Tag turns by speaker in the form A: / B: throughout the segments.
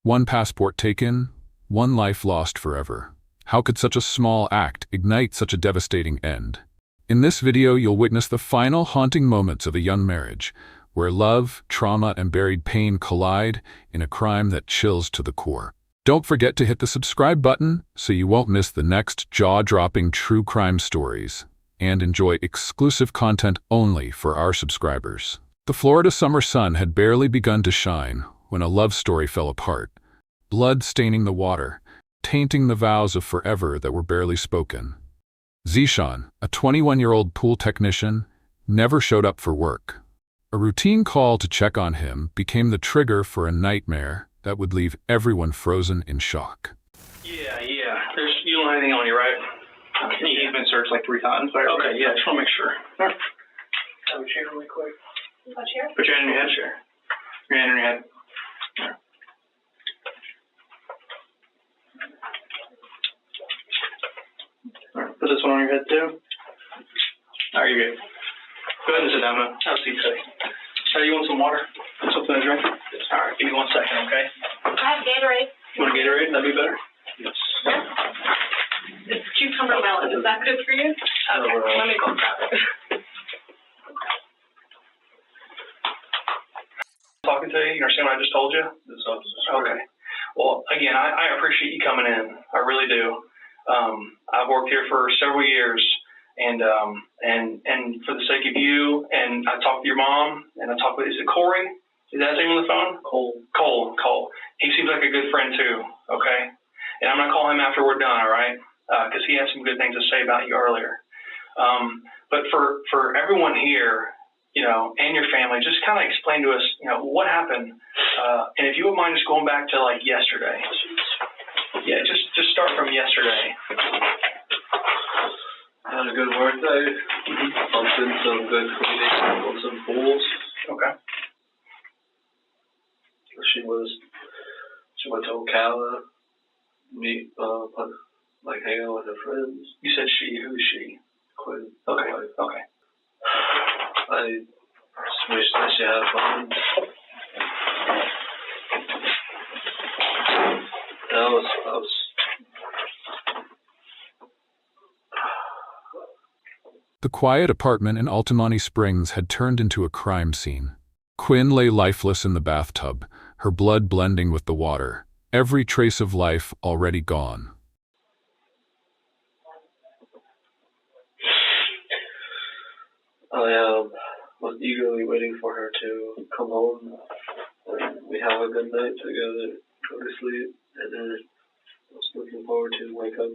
A: One passport taken, one life lost forever. How could such a small act ignite such a devastating end? In this video, you'll witness the final haunting moments of a young marriage, where love, trauma, and buried pain collide in a crime that chills to the core. Don't forget to hit the subscribe button so you won't miss the next jaw-dropping true crime stories, and enjoy exclusive content only for our subscribers. The Florida summer sun had barely begun to shine when a love story fell apart, blood staining the water, tainting the vows of forever that were barely spoken. Zeeshan, a 21-year-old pool technician, never showed up for work. A routine call to check on him became the trigger for a nightmare that would leave everyone frozen in shock.
B: Yeah. You don't have anything on you, right? He's been searched like 3 times. Okay, yeah, just want to make sure. Have a chair really quick.
C: A chair?
B: Put your hand in your head. Sure. Your hand in your head. All right, put this one on your head too. All right, you're good. Go ahead and sit down now. Have a seat, Teddy. Teddy, you want some water? Something to drink? All right, give me 1 second, okay?
C: I have Gatorade.
B: You want a Gatorade? That'd be better? Yes.
C: It's cucumber melon. Is that good for you? Okay, let me go grab it.
B: Talking to you, you understand what I just told you? Okay. Well, again, I appreciate you coming in. I really do. I've worked here for several years, and for the sake of you, and I talked to your mom, and I talked with, is it Corey? Is that his name on the phone? Cole. He seems like a good friend too, okay? And I'm going to call him after we're done, all right? Because he had some good things to say about you earlier. But for everyone here, you know, and your family, just kind of explain to us, you know, what happened. And if you wouldn't mind just going back to like yesterday. Yeah, just start from yesterday.
D: I had a good work day. Bumped in some good cleaning on some pools.
B: Okay.
D: She went to Ocala, like hang out with her friends.
B: You said she. Who's she?
D: Quinn.
B: Okay.
D: I just wish that she had fun. I was
A: The quiet apartment in Altamani Springs had turned into a crime scene. Quinn lay lifeless in the bathtub, her blood blending with the water, every trace of life already gone.
D: I was eagerly waiting for her to come home, and we have a good night together, go to sleep, and then I was looking forward to wake up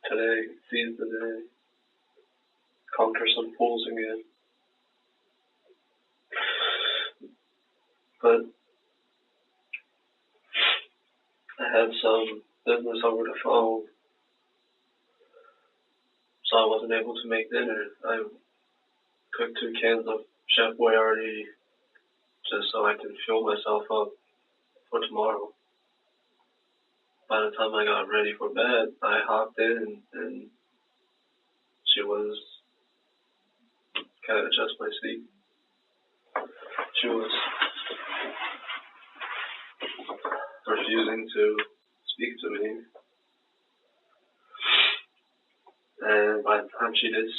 D: today, seize the day, conquer some pools again. But I had some business over the phone, so I wasn't able to make dinner. I cooked 2 cans of Chef Boyardee just so I can fuel myself up for tomorrow. By the time I got ready for bed, I hopped in and she was, can I adjust my seat? She was refusing to speak to me. And by the time she did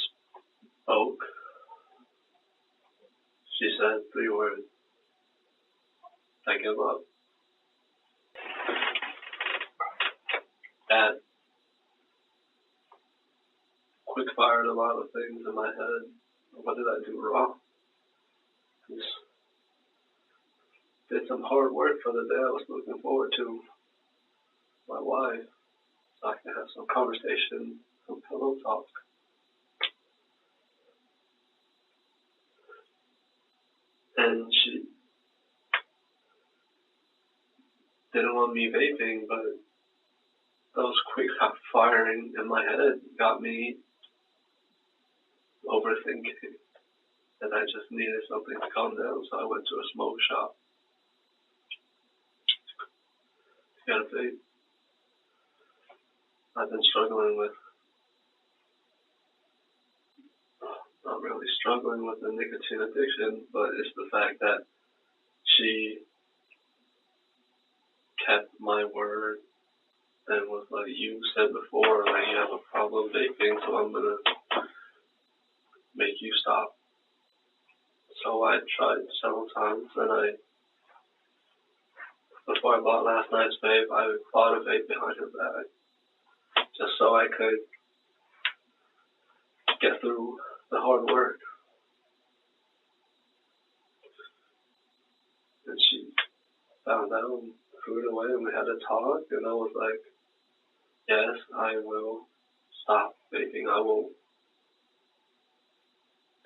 D: spoke, she said 3 words. I give up. That quick fired a lot of things in my head. What did I do wrong? Just did some hard work for the day I was looking forward to. My wife, so I can have some conversation, some pillow talk. And she didn't want me vaping, but those quick firing in my head got me overthinking. And I just needed something to calm down, so I went to a smoke shop. Got a vape. I've been struggling with, not really struggling with the nicotine addiction, but it's the fact that she kept my word and was like, you said before, like, you have a problem vaping, so I'm gonna make you stop. So I tried several times, and before I bought last night's vape, I bought a vape behind her back, just so I could get through the hard work. And she found out and threw it away, and we had a talk, and I was like, yes, I will stop vaping. I will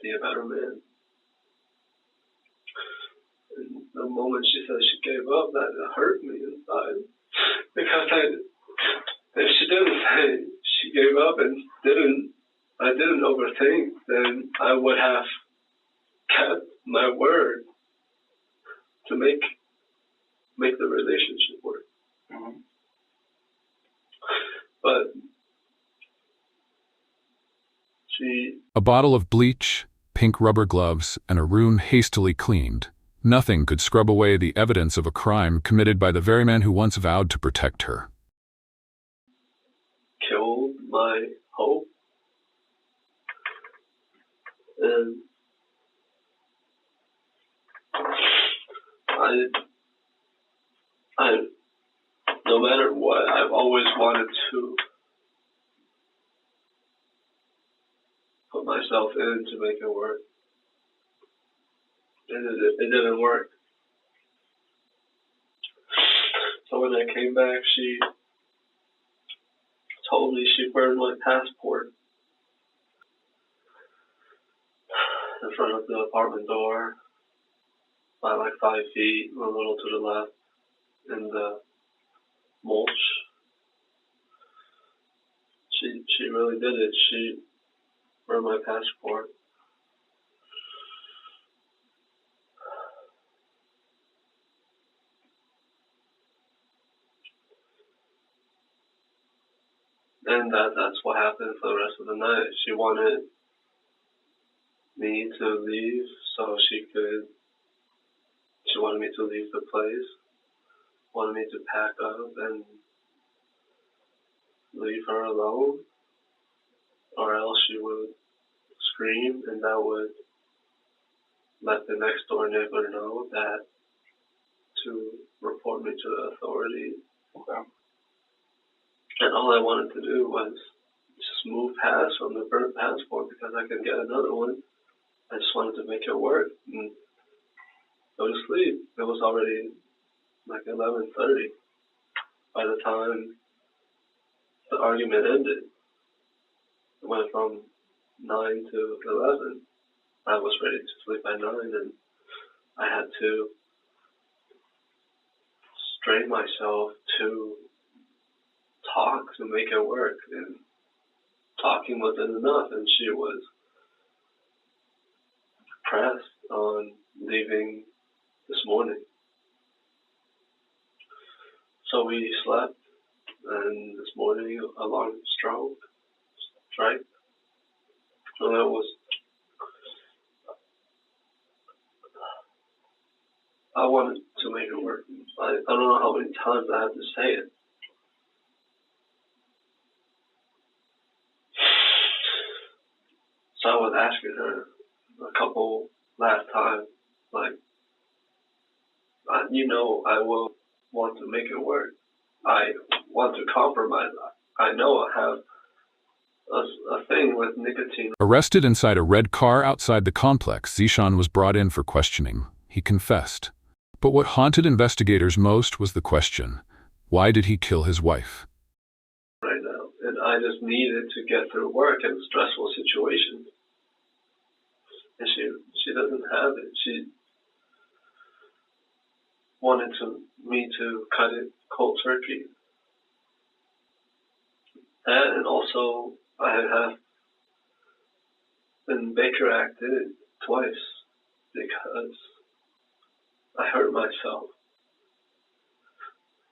D: be a better man. And the moment she said she gave up, that hurt me inside. Because if she didn't say she gave up and I didn't overthink, then I would have kept my word to make the relationship work.
B: Mm-hmm.
D: But
A: A bottle of bleach, pink rubber gloves, and a room hastily cleaned. Nothing could scrub away the evidence of a crime committed by the very man who once vowed to protect her.
D: Killed my hope. And I no matter what, I've always wanted to put myself in to make it work. And it didn't work. So when I came back, she told me she burned my passport in front of the apartment door by like 5 feet, a little to the left, in the mulch. She really did it. She burned my passport. And that's what happened for the rest of the night. She wanted me to leave so she wanted me to leave the place, wanted me to pack up and leave her alone, or else she would scream, and that would let the next door neighbor know that to report me to the authorities.
B: Okay.
D: And all I wanted to do was just move past from the burnt passport because I could get another one. I just wanted to make it work and go to sleep. It was already like 11:30 by the time the argument ended. It went from 9 to 11. I was ready to sleep by 9, and I had to strain myself to talk to make it work, and talking wasn't enough, and she was pressed on leaving this morning. So we slept, and this morning alarm strike, and I wanted to make it work. I don't know how many times I had to say it. So I was asking her a couple last times, like, I will want to make it work. I want to compromise. I know I have a thing with nicotine.
A: Arrested inside a red car outside the complex, Zeeshan was brought in for questioning. He confessed. But what haunted investigators most was the question, why did he kill his wife?
D: Right now, and I just needed to get through work in stressful situations. And she doesn't have it. She wanted me to cut it cold turkey. And also, I have been Baker acted twice because I hurt myself.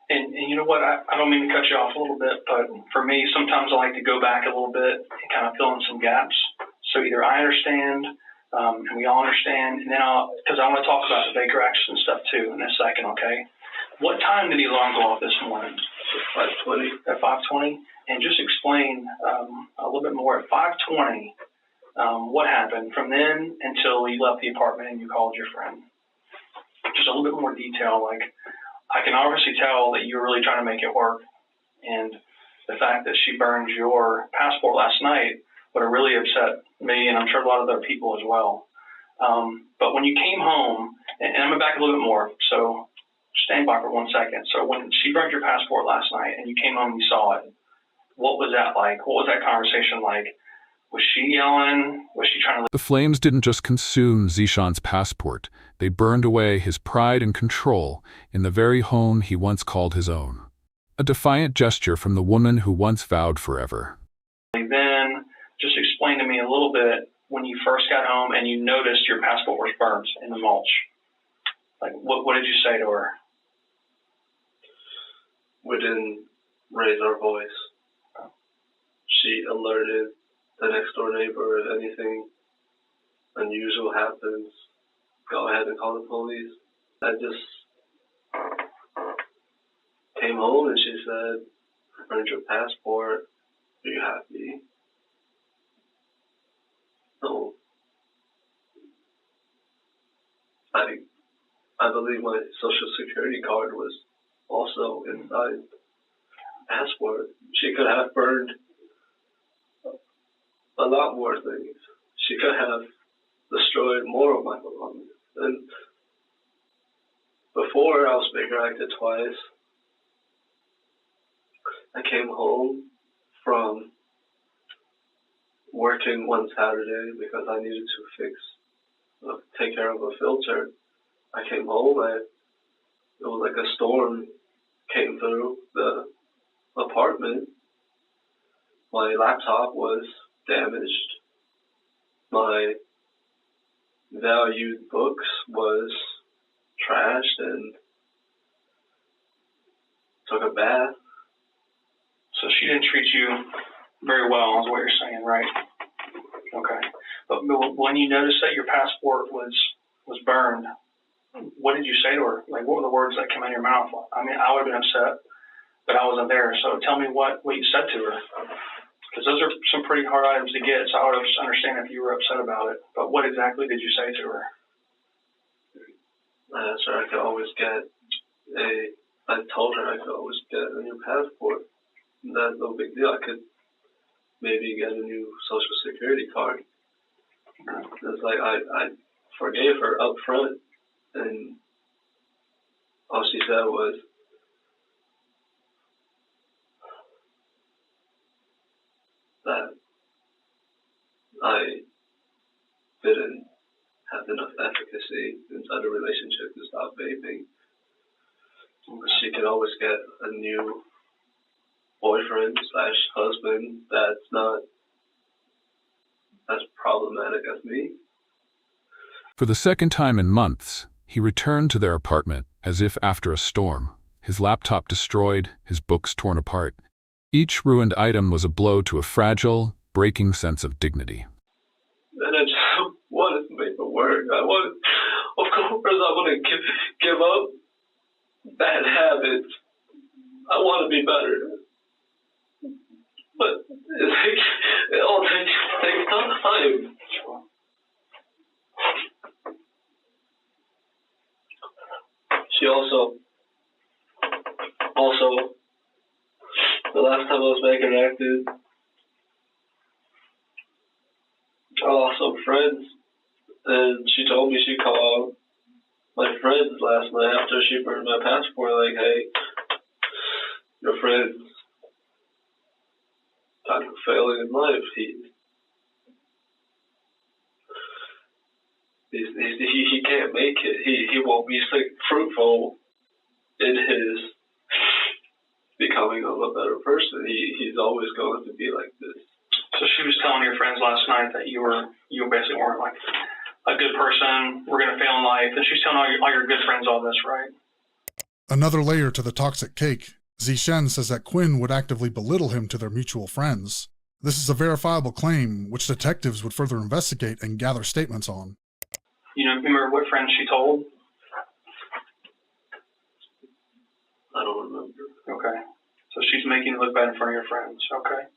B: And you know what, I don't mean to cut you off a little bit, but for me, sometimes I like to go back a little bit and kind of fill in some gaps. So either I understand, and we all understand, and then because I want to talk about the Baker actions and stuff too in a second, okay? What time did the alarm go off this morning?
D: 5:20.
B: At 5:20? And just explain a little bit more. At 5:20, what happened from then until you left the apartment and you called your friend? Just a little bit more detail. Like, I can obviously tell that you were really trying to make it work. And the fact that she burned your passport last night would have really upset me, and I'm sure a lot of other people as well. But when you came home, and I'm going to back a little bit more, so stand by for 1 second. So when she burned your passport last night and you came home and you saw it, what was that like? What was that conversation like? Was she yelling? Was she trying to...
A: The flames didn't just consume Zeeshan's passport. They burned away his pride and control in the very home he once called his own. A defiant gesture from the woman who once vowed forever.
B: Then just explain to me a little bit when you first got home and you noticed your passport was burnt in the mulch. Like, what did you say to her?
D: We didn't raise our voice. She alerted the next door neighbor if anything unusual happens. Go ahead and call the police. I just came home and she said, "I burned your passport. Are you happy?" No. I believe my social security card was also inside the passport. She could have burned a lot more things. She could have destroyed more of my belongings. And before, I was bigger acted twice. I came home from working one Saturday because I needed to take care of a filter. I came home, it was like a storm came through the apartment. My laptop was damaged. My valued books was trashed and took a bath.
B: So she didn't treat you very well, is what you're saying, right? Okay. But when you noticed that your passport was burned, what did you say to her? Like, what were the words that came out of your mouth? I mean, I would have been upset, but I wasn't there. So tell me what you said to her. Because those are some pretty hard items to get, so I would understand if you were upset about it. But what exactly did you say to her?
D: I asked her I told her I could always get a new passport. That's no big deal. I could maybe get a new social security card. It's like I forgave her up front, and all she said was, that I didn't have enough efficacy inside the relationship to stop vaping. She could always get a new boyfriend/husband that's not as problematic as me.
A: For the second time in months, he returned to their apartment as if after a storm, his laptop destroyed, his books torn apart. Each ruined item was a blow to a fragile, breaking sense of dignity.
D: And I just wanted to make it work. Of course, I want to give up bad habits. I want to be better. But it all takes time. She also, the last time I was making active, I lost some friends, and she told me she called my friends last night after she burned my passport, like, "Hey, your friend's kind of failing in life. He can't make it. He won't be fruitful in his becoming of a better person. He's always going to be like this."
B: So she was telling your friends last night that you basically weren't like a good person, we're going to fail in life, and she's telling all your good friends all this, right?
E: Another layer to the toxic cake, Zeeshan says that Quinn would actively belittle him to their mutual friends. This is a verifiable claim, which detectives would further investigate and gather statements on.
B: You know, remember what friends she told?
D: I don't remember.
B: Okay. So she's making you look bad in front of your friends. Okay.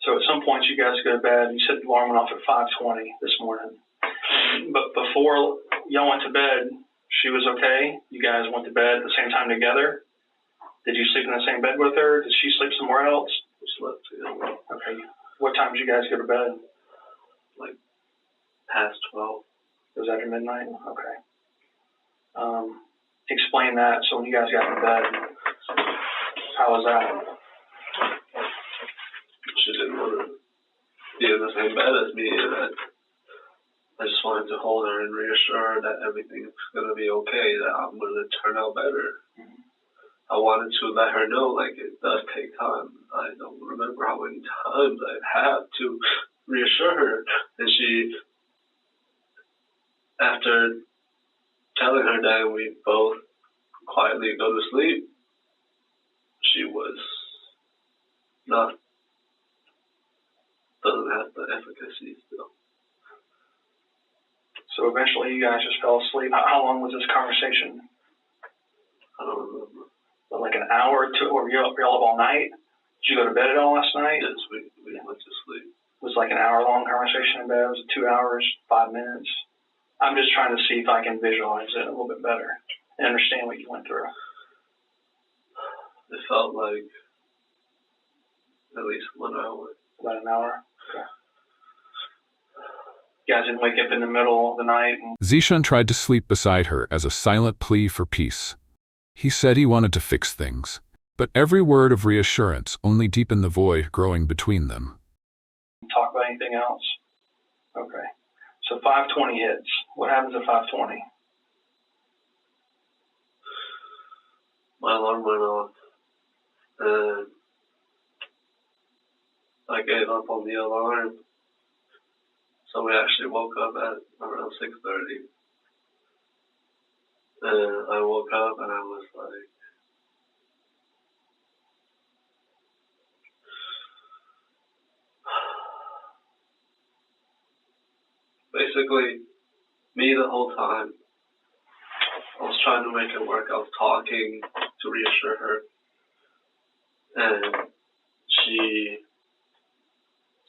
B: So at some point you guys go to bed. You said the alarm went off at 5:20 this morning. But before y'all went to bed, she was okay? You guys went to bed at the same time together? Did you sleep in the same bed with her? Did she sleep somewhere else?
D: We slept together.
B: Okay. What time did you guys go to bed?
D: Like past 12.
B: It was after midnight? Okay. Explain that. So when you guys got in bed, how was that?
D: She didn't want to be in the same bed as me, and I just wanted to hold her and reassure her that everything's going to be okay, that I'm going to turn out better.
B: Mm-hmm.
D: I wanted to let her know, like, it does take time. I don't remember how many times I've had to reassure her. And she, after telling her that we both quietly go to sleep, she was not, doesn't have the efficacy still.
B: So eventually you guys just fell asleep. How long was this conversation?
D: I don't remember.
B: Like an hour or two? Or were you up all night? Did you go to bed at all last night?
D: Yes, we went to sleep.
B: It was like an hour-long conversation in bed. Was it 2 hours, 5 minutes? I'm just trying to see if I can visualize it a little bit better and understand what you went through.
D: It felt like at least 1 hour.
B: About an hour? Okay. You guys didn't wake up in the middle of the night?
A: Zeeshan tried to sleep beside her as a silent plea for peace. He said he wanted to fix things, but every word of reassurance only deepened the void growing between them.
B: Talk about anything else? Okay. So 5:20 hits. What happens at 5:20?
D: My alarm went off, and I gave up on the alarm. So we actually woke up at around 6:30. And I woke up and I was like, basically, me the whole time, I was trying to make it work. I was talking to reassure her. And she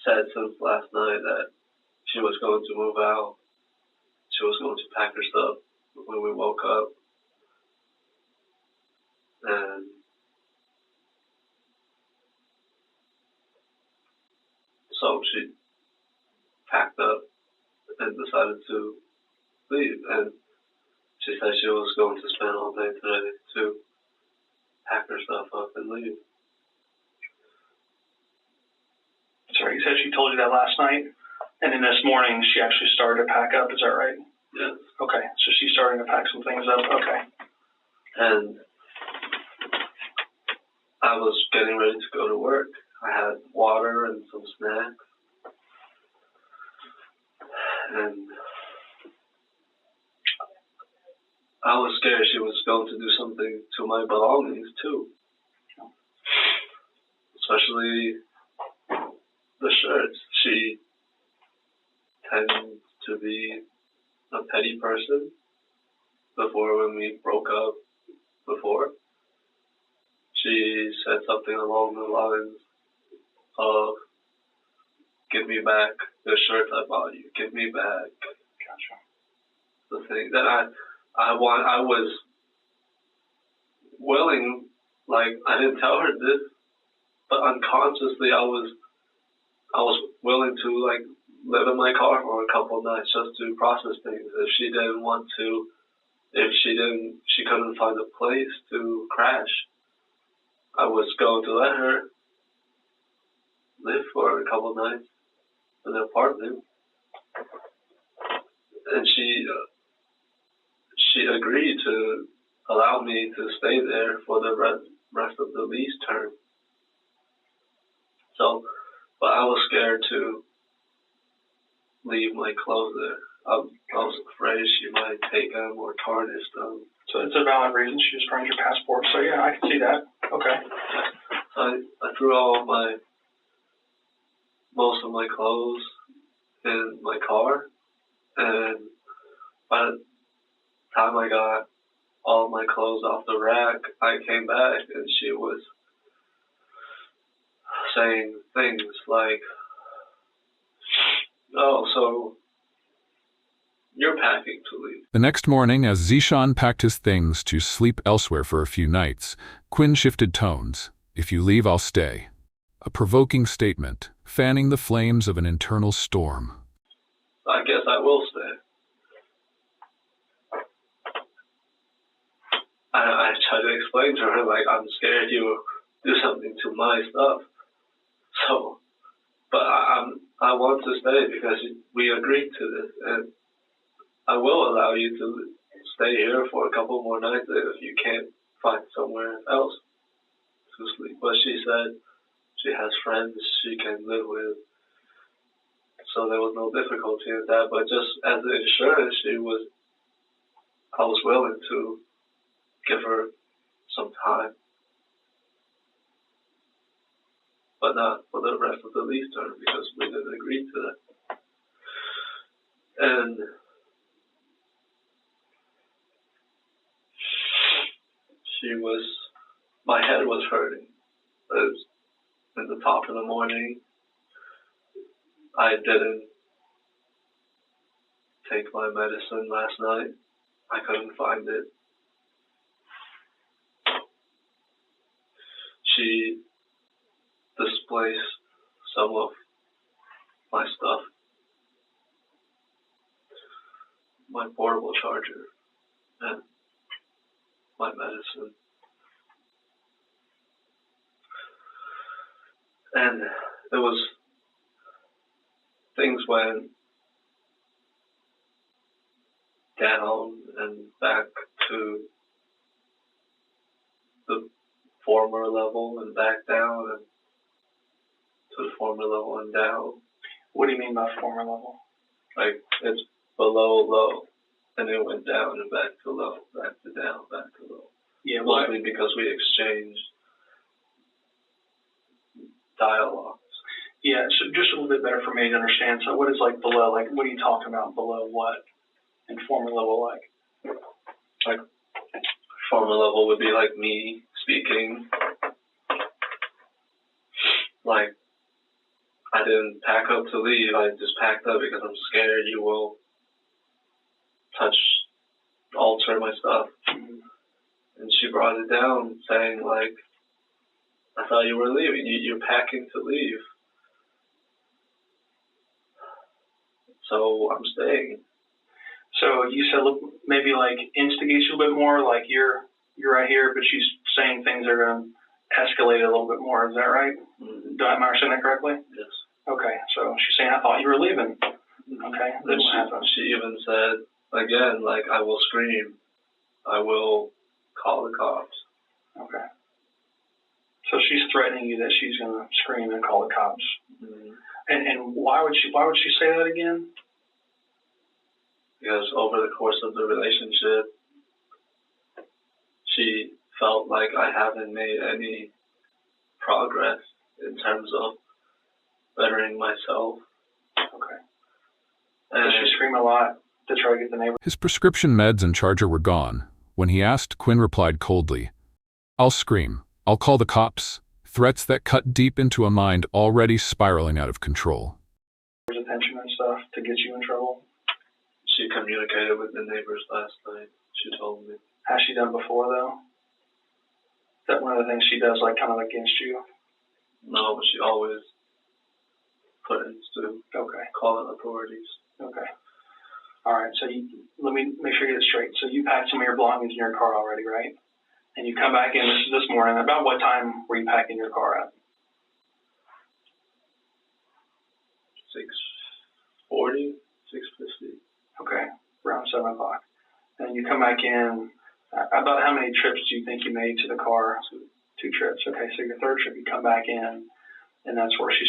D: said since last night that she was going to move out. She was going to pack her stuff when we woke up. And so she packed up and decided to leave. And she said she was going to spend all day today to pack her stuff up and leave.
B: Sorry, you said she told you that last night? And then this morning she actually started to pack up, is that right?
D: Yes.
B: Okay, so she's starting to pack some things up, okay.
D: And I was getting ready to go to work. I had water and some snacks. And I was scared she was going to do something to my belongings too. Especially the shirts. She tends to be a petty person. Before, when we broke up before, she said something along the lines of, "Give me back the shirts I bought you. Give me back."
B: Gotcha.
D: The thing that I was willing, like, I didn't tell her this, but unconsciously I was willing to, like, live in my car for a couple of nights just to process things. If she didn't want to, she couldn't find a place to crash, I was going to let her live for a couple of nights in an apartment. And she agreed to allow me to stay there for the rest of the lease term. So, but I was scared to leave my clothes there. I was afraid she might take them or tarnish them.
B: So it's a valid reason. She just burned your passport. So yeah, I can see that. Okay.
D: So I threw most of my clothes in my car, and by the time I got all my clothes off the rack, I came back and she was saying things like, "Oh, so you're packing to leave."
A: The next morning, as Zeeshan packed his things to sleep elsewhere for a few nights, Quinn shifted tones. "If you leave, I'll stay." A provoking statement, fanning the flames of an internal storm.
D: "I guess I will stay." I tried to explain to her, like, I'm scared you will do something to my stuff. So, but I want to stay because we agreed to this, and I will allow you to stay here for a couple more nights if you can't find somewhere else to sleep. But she said she has friends she can live with, so there was no difficulty in that. But just as an insurance, I was willing to give her some time, but not for the rest of the lease term because we didn't agree to that. And my head was hurting. It was in the top of the morning. I didn't take my medicine last night. I couldn't find it. She displaced some of my stuff, my portable charger, and my medicine. And it was, things went down and back to the former level and back down and to the former level and down.
B: What do you mean by former level?
D: Like, it's below low, and it went down and back to low, back to down, back to low.
B: Yeah,
D: mostly because we exchanged dialogues.
B: Yeah, so just a little bit better for me to understand. So what is like below? Like, what are you talking about below what? And former level like?
D: Like, former level would be like me speaking. Like, I didn't pack up to leave. I just packed up because I'm scared you will alter my stuff.
B: Mm-hmm.
D: And she brought it down saying, like, I thought you were leaving. You're packing to leave. So I'm staying.
B: So you said, look, maybe like instigate you a bit more, like you're right here, but she's saying things are going to escalate a little bit more. Is that right?
D: Mm-hmm.
B: Do I understand that correctly?
D: Yes.
B: Okay, so she's saying, I thought you were leaving. Okay, then what happened?
D: She even said, again, like, I will scream. I will call the cops.
B: Okay. So she's threatening you that she's going to scream and call the cops.
D: Mm-hmm.
B: And why would she say that again?
D: Because over the course of the relationship, she felt like I haven't made any progress in terms of bettering myself.
B: Okay.
D: And
B: Does she scream a lot to try to get the neighbor?
A: His prescription meds and charger were gone. When he asked, Quinn replied coldly, "I'll scream. I'll call the cops." Threats that cut deep into a mind already spiraling out of control.
B: Attention and stuff to get you in trouble?
D: she communicated with the neighbors last night. She told me.
B: Has she done before, though? Is that one of the things she does, like, kind of against you?
D: No, but she always threatens to call in authorities.
B: Okay. All right, so let me make sure I get it straight. So you packed some of your belongings in your car already, right? And you come back in, this is this morning. About what time were you packing your car up?
D: 6:40, 6:50.
B: Okay, around 7 o'clock. And you come back in, about how many trips do you think you made to the car? 2 trips. Okay, so your third trip, you come back in, and that's where she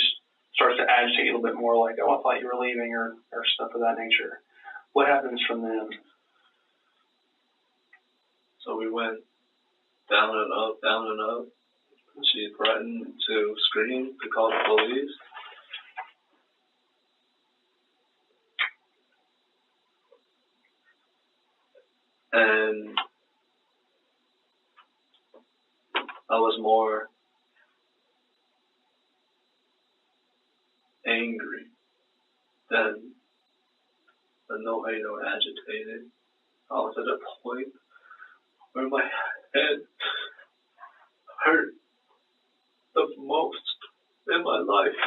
B: starts to agitate you a little bit more, like, oh, I thought you were leaving, or stuff of that nature. What happens from then?
D: So we went down and up, down and up. She threatened to scream, to call the police. And I was more angry than annoyed or agitated. I was at a point where my head hurt the most in my life.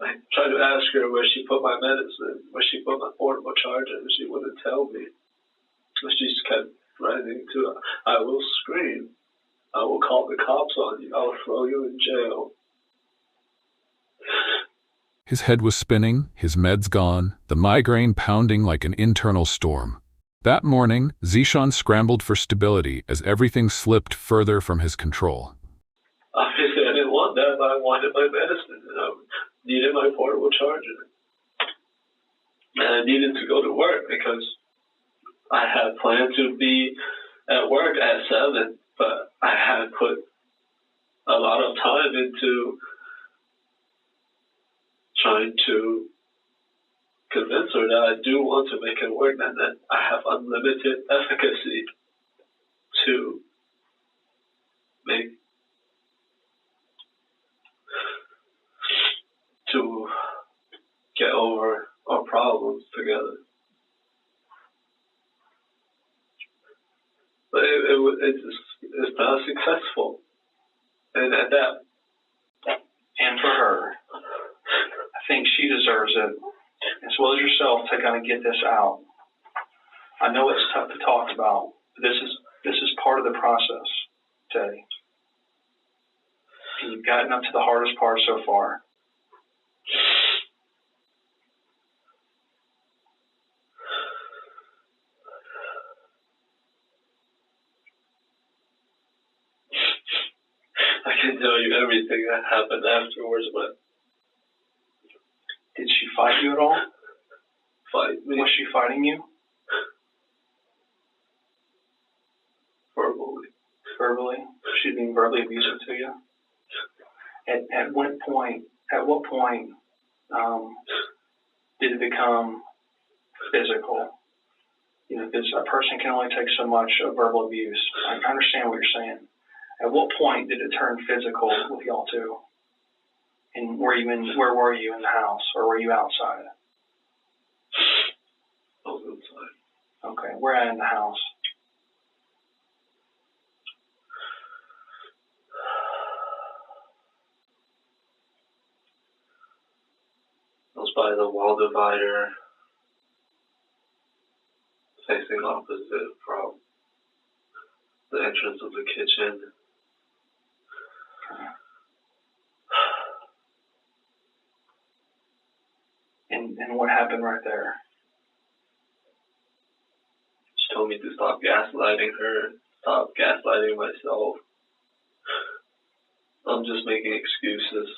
D: I tried to ask her where she put my medicine, where she put my portable charger, and she wouldn't tell me. She just kept threatening to, I will scream. I will call the cops on you. I will throw you in jail.
A: His head was spinning, his meds gone, the migraine pounding like an internal storm. That morning, Zeeshan scrambled for stability as everything slipped further from his control.
D: Obviously, I didn't want that, but I wanted my medicine, and I needed my portable charger. And I needed to go to work because I had planned to be at work at 7, but I had put a lot of time into trying to convince her that I do want to make it work and that I have unlimited efficacy to get over our problems together. But it's not successful. And at that,
B: And for her, I think she deserves it, as well as yourself, to kind of get this out. I know it's tough to talk about, but this is part of the process, Teddy. And you've gotten up to the hardest part so far.
D: I can tell you everything that happened afterwards, but
B: Did she fight you at all?
D: fight me
B: Was she fighting you?
D: verbally.
B: Verbally? She's being verbally abusive to you? At what point did it become physical? You know, because a person can only take so much of verbal abuse. I understand what you're saying. At what point did it turn physical with y'all two? And where were you in the house, or were you outside?
D: I was inside.
B: Okay, where at in the house?
D: I was by the wall divider, facing opposite from the entrance of the kitchen.
B: And what happened right there?
D: She told me to stop gaslighting her, stop gaslighting myself. I'm just making excuses.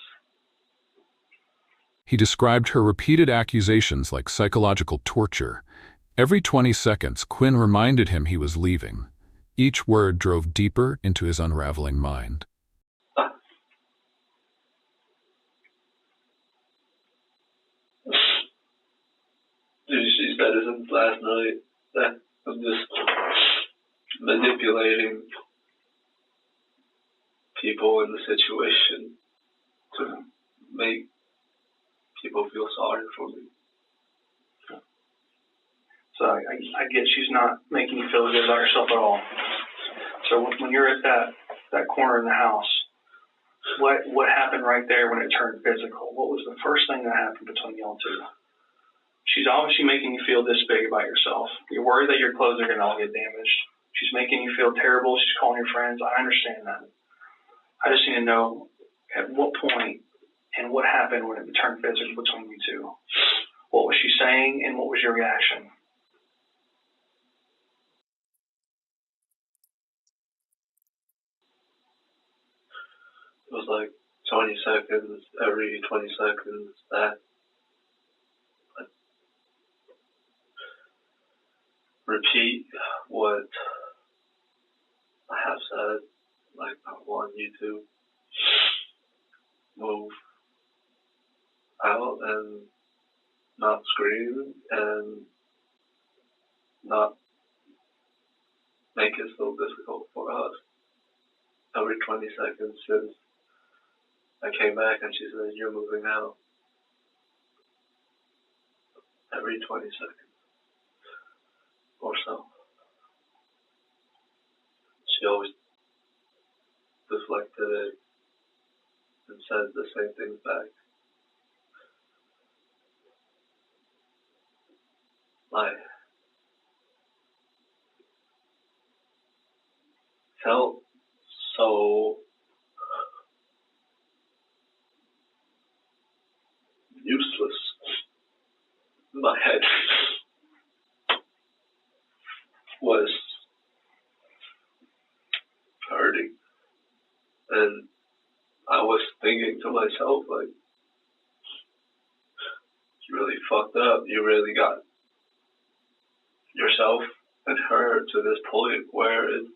A: He described her repeated accusations like psychological torture. Every 20 seconds, Quinn reminded him he was leaving. Each word drove deeper into his unraveling mind.
D: She said it since last night that I'm just manipulating people in the situation to make people feel sorry for me.
B: So I get she's not making you feel good about yourself at all. So when you're at that corner in the house, what happened right there when it turned physical? What was the first thing that happened between y'all two? She's obviously making you feel this big about yourself. You're worried that your clothes are going to all get damaged. She's making you feel terrible. She's calling your friends. I understand that. I just need to know at what point and what happened when it turned physical between you two. What was she saying and what was your reaction?
D: It was like 20 seconds, every 20 seconds that I repeat what I have said, like I want you to move out and not scream and not make it so difficult for us. every 20 seconds since I came back, and she said, "You're moving out." Every 20 seconds or so. She always deflected it and said the same things back. I felt so useless. My head was hurting, and I was thinking to myself, like, you really fucked up. You really got yourself and her to this point where it's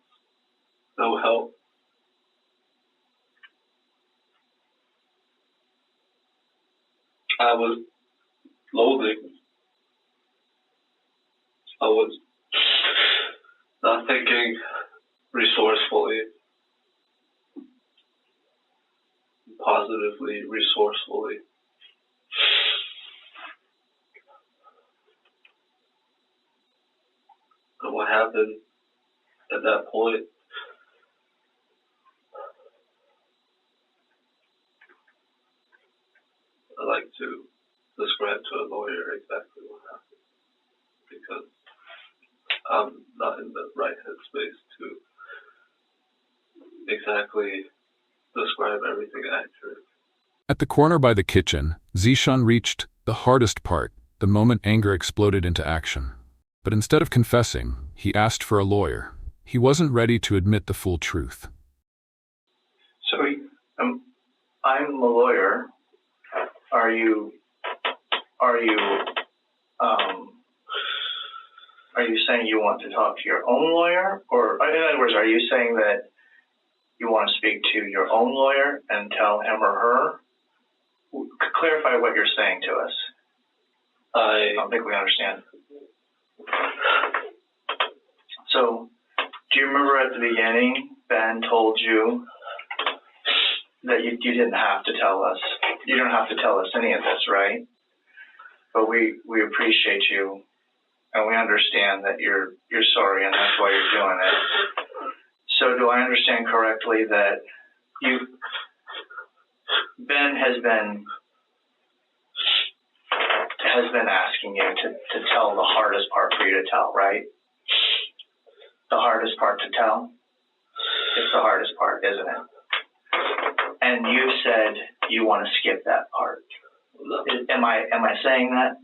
D: no help. I was loathing. I was not thinking resourcefully, positively, resourcefully. And what happened at that point, I like to describe to a lawyer exactly what happened, because I'm not in the right headspace to exactly describe everything accurately.
A: At the corner by the kitchen, Zeeshan reached the hardest part, the moment anger exploded into action. But instead of confessing, he asked for a lawyer. He wasn't ready to admit the full truth.
B: So, I'm a lawyer. Are you saying you want to talk to your own lawyer? Or, in other words, are you saying that you want to speak to your own lawyer and tell him or her? Clarify what you're saying to us. I don't think we understand. So, do you remember at the beginning, Ben told you that you didn't have to tell us? You don't have to tell us any of this, right? But we appreciate you, and we understand that you're sorry, and that's why you're doing it. So, do I understand correctly that Ben has been asking you to tell the hardest part for you to tell, right? The hardest part to tell? It's the hardest part, isn't it? And you said you want to skip that part. Am I saying that?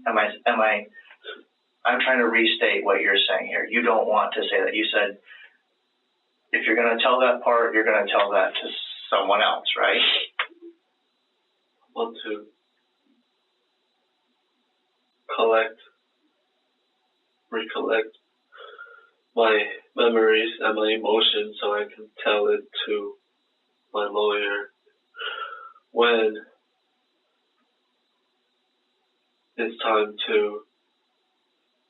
B: I'm trying to restate what you're saying here. You don't want to say that. You said if you're going to tell that part, you're going to tell that to someone else, right?
D: I want to recollect my memories and my emotions so I can tell it to my lawyer when it's time to.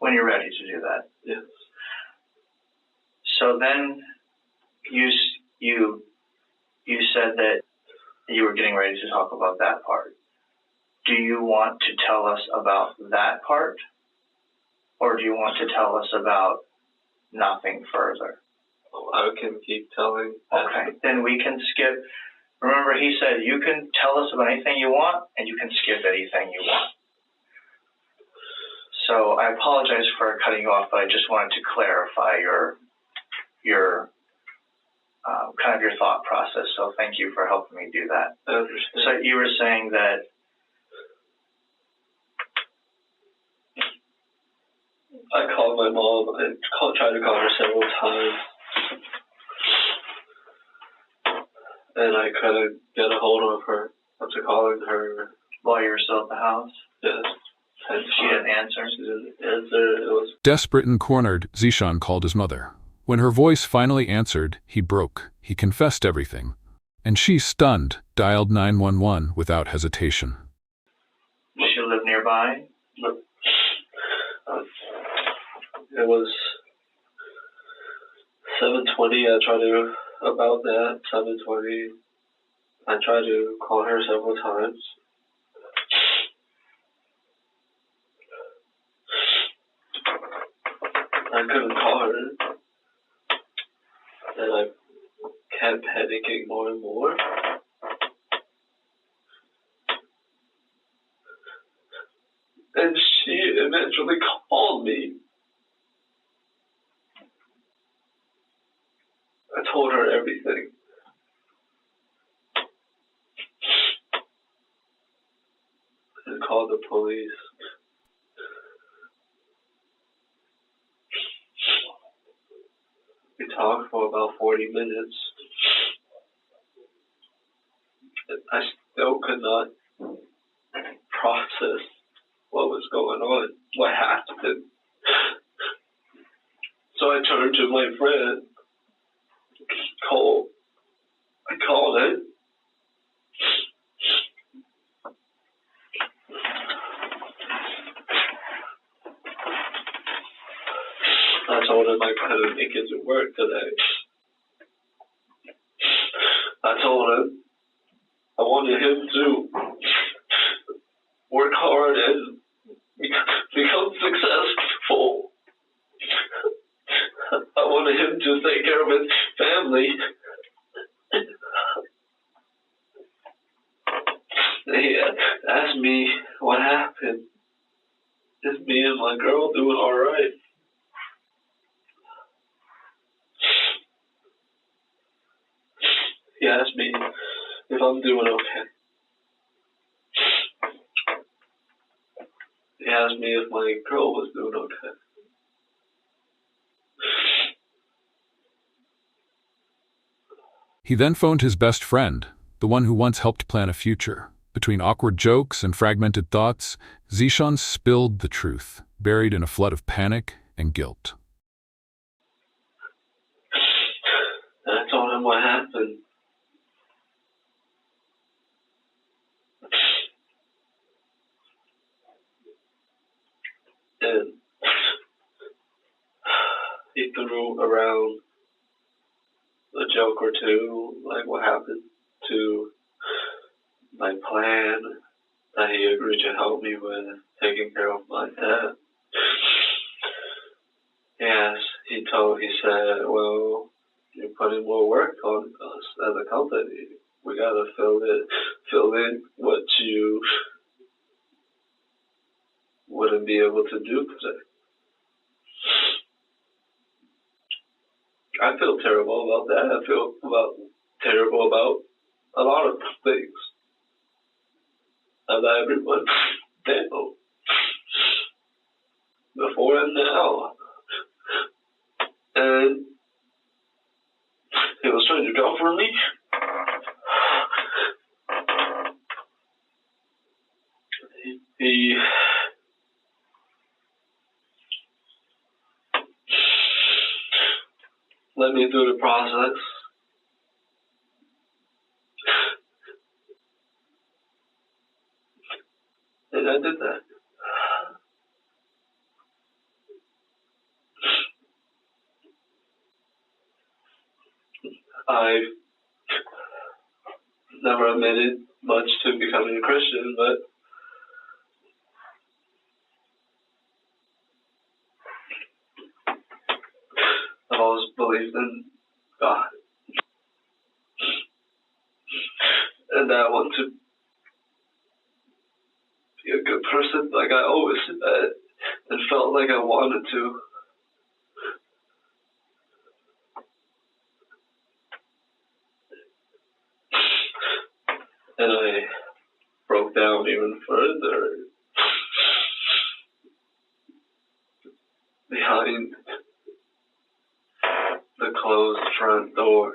B: When you're ready to do that.
D: Yes.
B: So then you said that you were getting ready to talk about that part. Do you want to tell us about that part? Or do you want to tell us about nothing further?
D: I can keep telling.
B: Okay, then we can skip. Remember, he said you can tell us about anything you want, and you can skip anything you want. So I apologize for cutting you off, but I just wanted to clarify your kind of your thought process. So thank you for helping me do that.
D: I understand.
B: So you were saying that
D: I called my mom. I tried to call her several times, and I couldn't get a hold of her after calling her.
B: while you were still at the house.
D: Yes. And
B: She didn't answer.
D: She didn't answer. It was.
A: Desperate and cornered, Zeeshan called his mother. When her voice finally answered, he broke. He confessed everything. And she, stunned, dialed 911 without hesitation.
B: Does she live nearby?
D: It was 7:20. I tried to about that 7:20, I tried to call her several times. I couldn't call her, and I kept panicking more and more. And she eventually called me. I told her everything. And called the police. We talked for about 40 minutes. I still could not process what was going on, what happened. So I turned to my friend, Cole. I called it. I told him I couldn't make it to work today. I told him I wanted him to work hard and become successful. I wanted him to take care of his family. He asked me what happened. Is me and my girl doing all right? He asked me if I'm doing okay. He asked me if my girl was doing okay.
A: He then phoned his best friend, the one who once helped plan a future. Between awkward jokes and fragmented thoughts, Zeeshan spilled the truth, buried in a flood of panic and guilt.
D: And I told him what happened. And he threw around a joke or two, like what happened to my plan that he agreed to help me with taking care of my dad. Yes, he said, well, you're putting more work on us as a company. We gotta fill in what you wouldn't be able to do today. I feel terrible about that. I feel terrible about a lot of things. I let everyone down. Before and now. And he was trying to comfort me. He let me through the process. And I did that. I've never admitted much to becoming a Christian, but I've always believed in God. And I want to be a good person like I always said and felt like I wanted to. And I broke down even further behind the closed front door.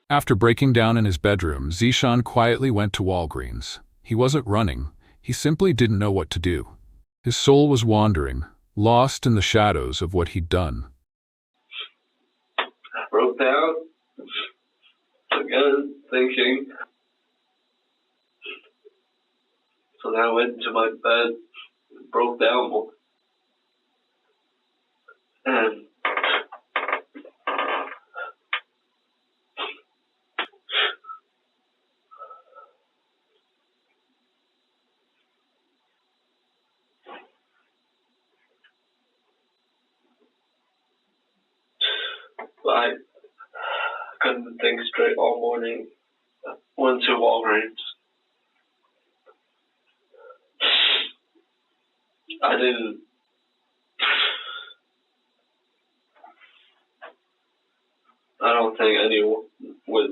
A: After breaking down in his bedroom, Zeeshan quietly went to Walgreens. He wasn't running. He simply didn't know what to do. His soul was wandering, lost in the shadows of what he'd done.
D: I broke down again, thinking. So then I went into my bed and broke down more. And I couldn't think straight all morning. Went to Walgreens. I don't think anyone would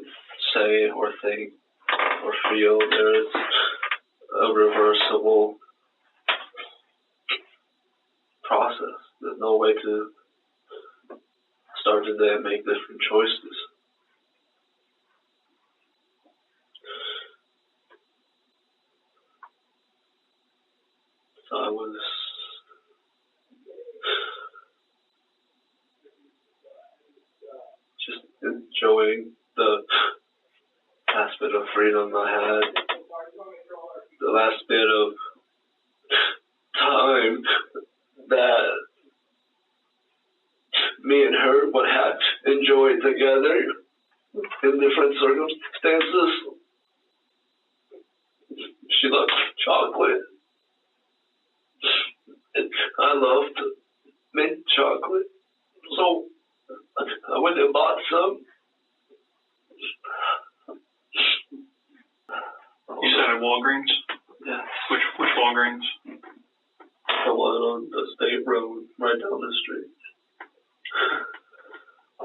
D: say or think or feel there is a reversible process. There's no way to start the day and make different choices. So I was just enjoying the last bit of freedom I had, the last bit of time that me and her would have enjoyed together in different circumstances. She loved chocolate. I loved mint chocolate. So I went and bought some.
B: You said at Walgreens?
D: Yeah.
B: Which Walgreens?
D: The one on the state road right down the street. I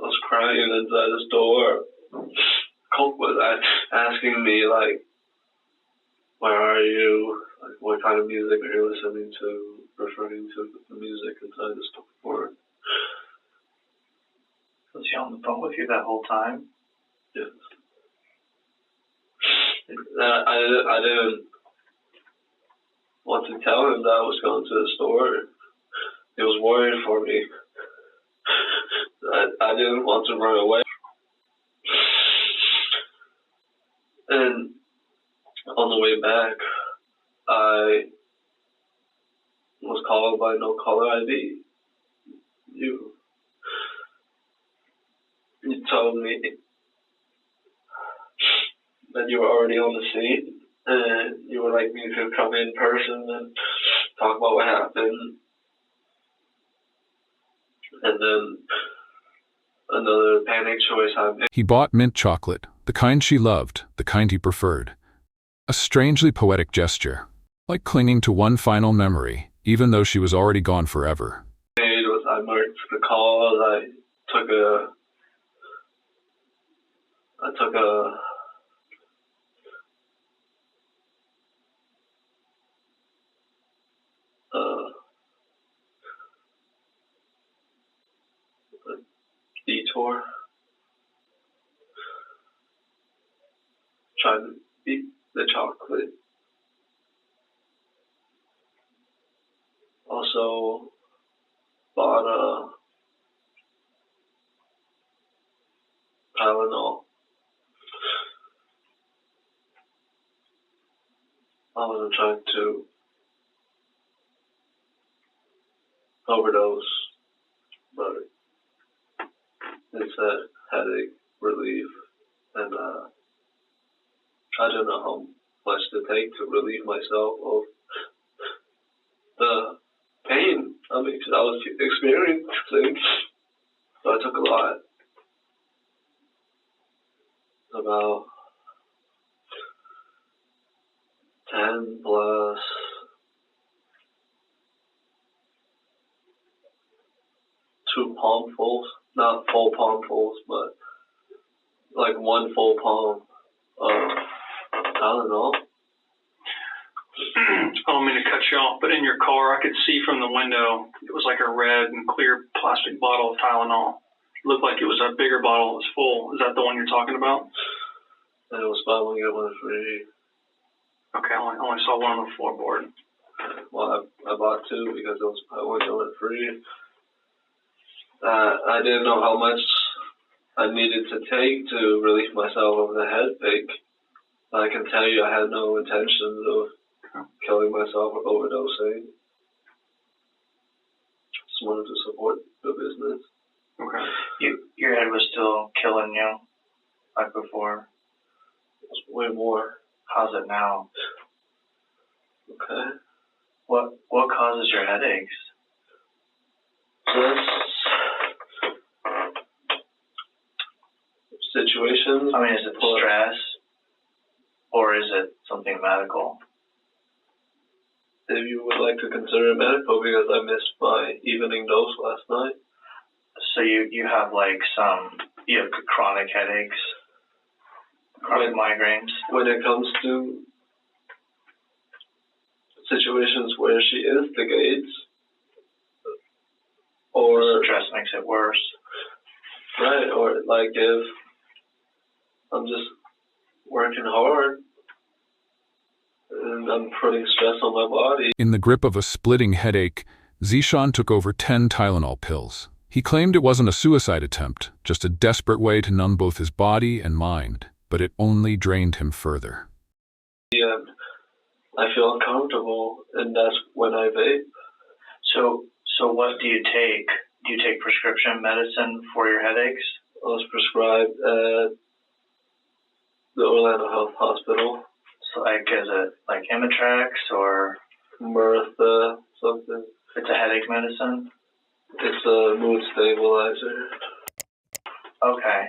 D: was crying inside the store. Colt was asking me, like, where are you? Like, what kind of music are you listening to? Referring to the music inside the store.
F: Was he on the phone with you that whole time?
D: Yes. I didn't want to tell him that I was going to the store. He was worried for me. I didn't want to run away. And on the way back, I was called by no caller ID. You told me that you were already on the scene, and you would like me to come in person and talk about what happened. And then another panic choice I made.
A: He bought mint chocolate, the kind she loved, the kind he preferred. A strangely poetic gesture, like clinging to one final memory, even though she was already gone forever.
D: I marked the calls. I took a detour, trying to eat the chocolate. Also bought a Tylenol. I wasn't trying to overdose, but it said headache relief, and I don't know how much to take to relieve myself of the pain I was experiencing. So I took a lot. About 10 plus 2 palmfuls, not full palmfuls, but like 1 full palm of Tylenol.
B: I don't mean to cut you off, but in your car, I could see from the window, it was like a red and clear plastic bottle of Tylenol. It looked like it was a bigger bottle that was full. Is that the one you're talking about?
D: And it was buy one, get one free.
B: Okay, I only saw one on the floorboard.
D: Well, I bought 2 because it was buy one, get one free. I didn't know how much I needed to take to relieve myself of the headache. I can tell you I had no intentions of killing myself or overdosing. Just wanted to support the business.
B: Okay.
F: Your head was still killing you, like before.
D: It's way more.
F: How's it now?
D: Okay.
F: What causes your headaches?
D: Just situations.
F: I mean, is it stress or is it something medical?
D: If you would like to consider it medical, because I missed my evening dose last night.
F: So you have like you have chronic headaches, chronic migraines?
D: When it comes to situations where she instigates, or
F: stress makes it worse.
D: Right, or like if I'm just working hard and I'm putting stress on my body.
A: In the grip of a splitting headache, Zeeshan took over 10 Tylenol pills. He claimed it wasn't a suicide attempt, just a desperate way to numb both his body and mind, but it only drained him further.
D: And I feel uncomfortable, and that's when I vape.
F: So what do you take? Do you take prescription medicine for your headaches?
D: I was prescribed at the Orlando Health Hospital.
F: So like, is it like Imitrex or
D: Mirtha, something?
F: It's a headache medicine?
D: It's a mood stabilizer.
F: Okay.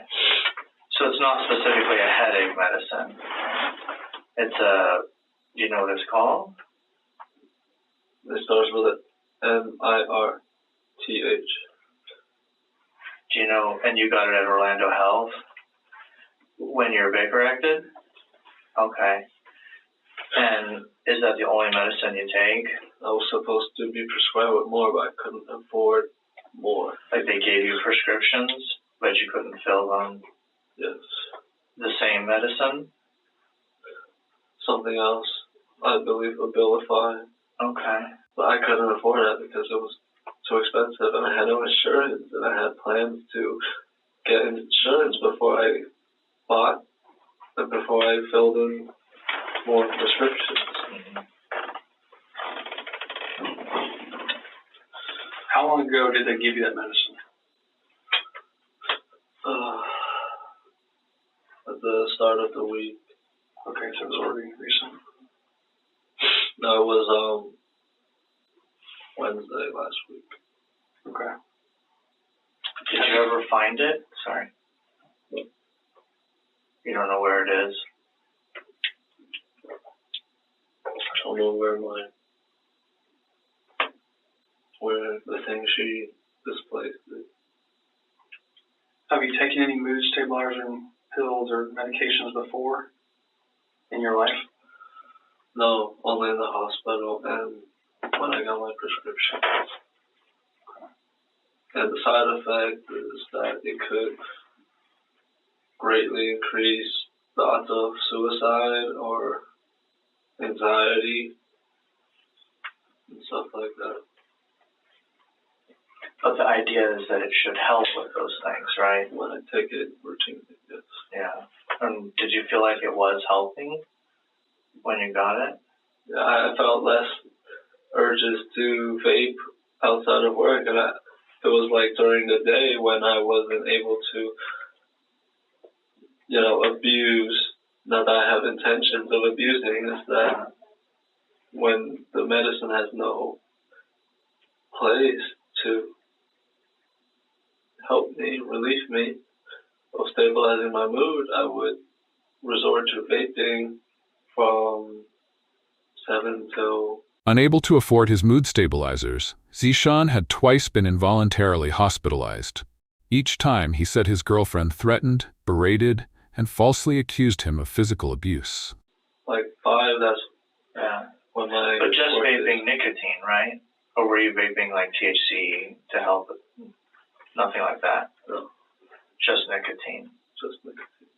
F: So it's not specifically a headache medicine. It's do you know what it's called?
D: It starts with MIRTH.
F: Do you know, and you got it at Orlando Health when you're vapor acted? Okay. And is that the only medicine you take?
D: I was supposed to be prescribed with more, but I couldn't afford more.
F: Like they gave you prescriptions, but you couldn't fill them?
D: Yes.
F: The same medicine?
D: Something else. I believe Abilify.
F: Okay.
D: But I couldn't afford that because it was too expensive, and I had no insurance, and I had plans to get insurance before I bought and before I filled in more prescriptions.
F: Mm-hmm.
B: How long ago did they give you that medicine?
D: At the start of the week.
B: Okay, so it was already recent.
D: No, it was Wednesday last week.
B: Okay.
F: Did you ever find it? Sorry. You don't know where it is?
D: I don't know where the thing she displaced it.
B: Have you taken any mood stabilizing pills or medications before in your life?
D: No, only in the hospital and when I got my prescription. And the side effect is that it could greatly increase thoughts of suicide or anxiety and stuff like that.
F: But the idea is that it should help with those things, right?
D: When I take it routinely, yes.
F: Yeah. And did you feel like it was helping when you got it?
D: Yeah, I felt less urges to vape outside of work, and it was like during the day when I wasn't able to, abuse. Not that I have intentions of abusing, it's that when the medicine has no place to help me, relieve me of stabilizing my mood, I would resort to vaping from 7 till...
A: Unable to afford his mood stabilizers, Zeeshan had twice been involuntarily hospitalized. Each time, he said his girlfriend threatened, berated, and falsely accused him of physical abuse.
D: Like 5, that's when my...
F: But just vaping nicotine, right? Or were you vaping like THC to help? Nothing like that?
D: No.
F: Just nicotine?
D: Just nicotine.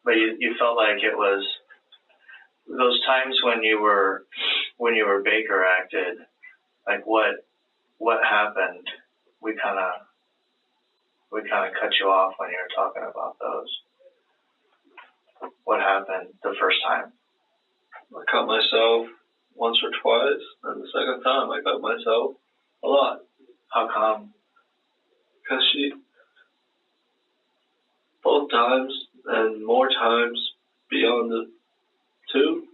F: But you felt like it was... Those times when you were Baker acted, like what happened? We kind of cut you off when you were talking about those. What happened the first time?
D: I cut myself once or twice, and the second time I cut myself a lot.
F: How come?
D: Because she, both times and more times beyond the 2,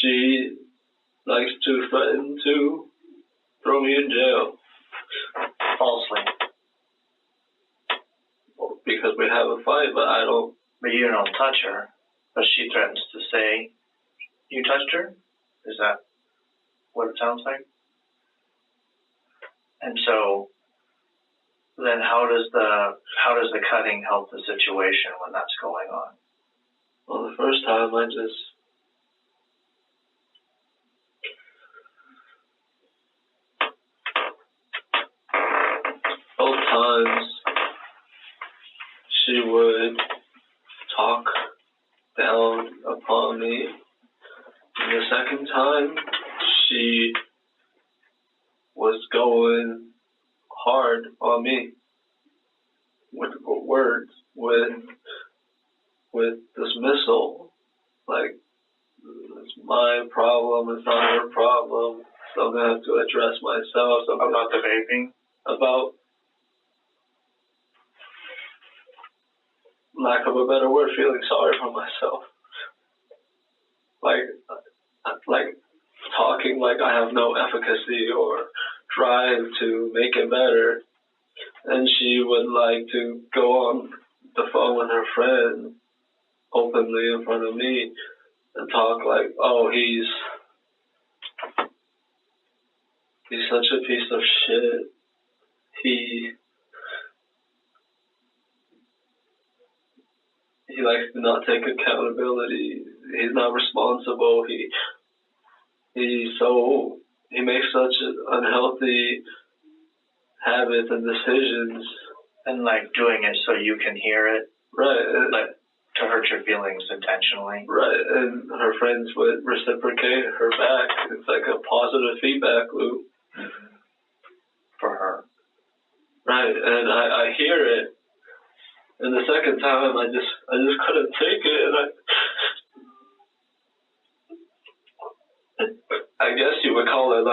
D: she likes to threaten to throw me in jail.
F: Falsely.
D: because we have a fight, but I don't.
F: But you don't touch her. But she threatens to say, you touched her? Is that what it sounds like? And so then how does the cutting help the situation when that's going on?
D: Well, the first time I just both times she would talk down upon me. And the second time she was going hard on me with words, with dismissal, like, it's my problem, it's not her problem, so I'm gonna have to address myself. So
F: About the vaping?
D: About, lack of a better word, feeling sorry for myself. Like talking like I have no efficacy or drive to make it better. And she would like to go on the phone with her friend openly in front of me and talk like, oh, he's such a piece of shit. He likes to not take accountability. He's not responsible. He makes such unhealthy habits and decisions.
F: And like doing it so you can hear it.
D: Right.
F: Like to hurt your feelings intentionally.
D: Right. And her friends would reciprocate her back. It's like a positive feedback loop.
F: Mm-hmm. For her.
D: Right. And I hear it. And the second time I just couldn't take it, and I guess you would call it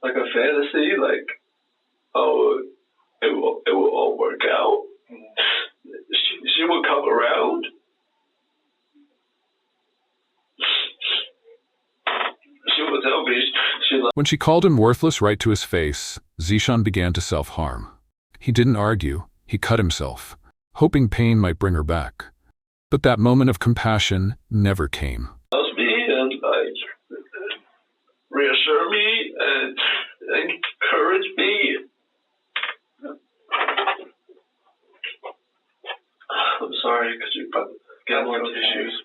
D: like a fantasy, like, oh, it will all work out. She will come around. She would tell me
A: When she called him worthless right to his face, Zeeshan began to self-harm. He didn't argue, he cut himself, hoping pain might bring her back. But that moment of compassion never came.
D: loves me and like reassure me and encourage me. I'm sorry, could you get more tissues?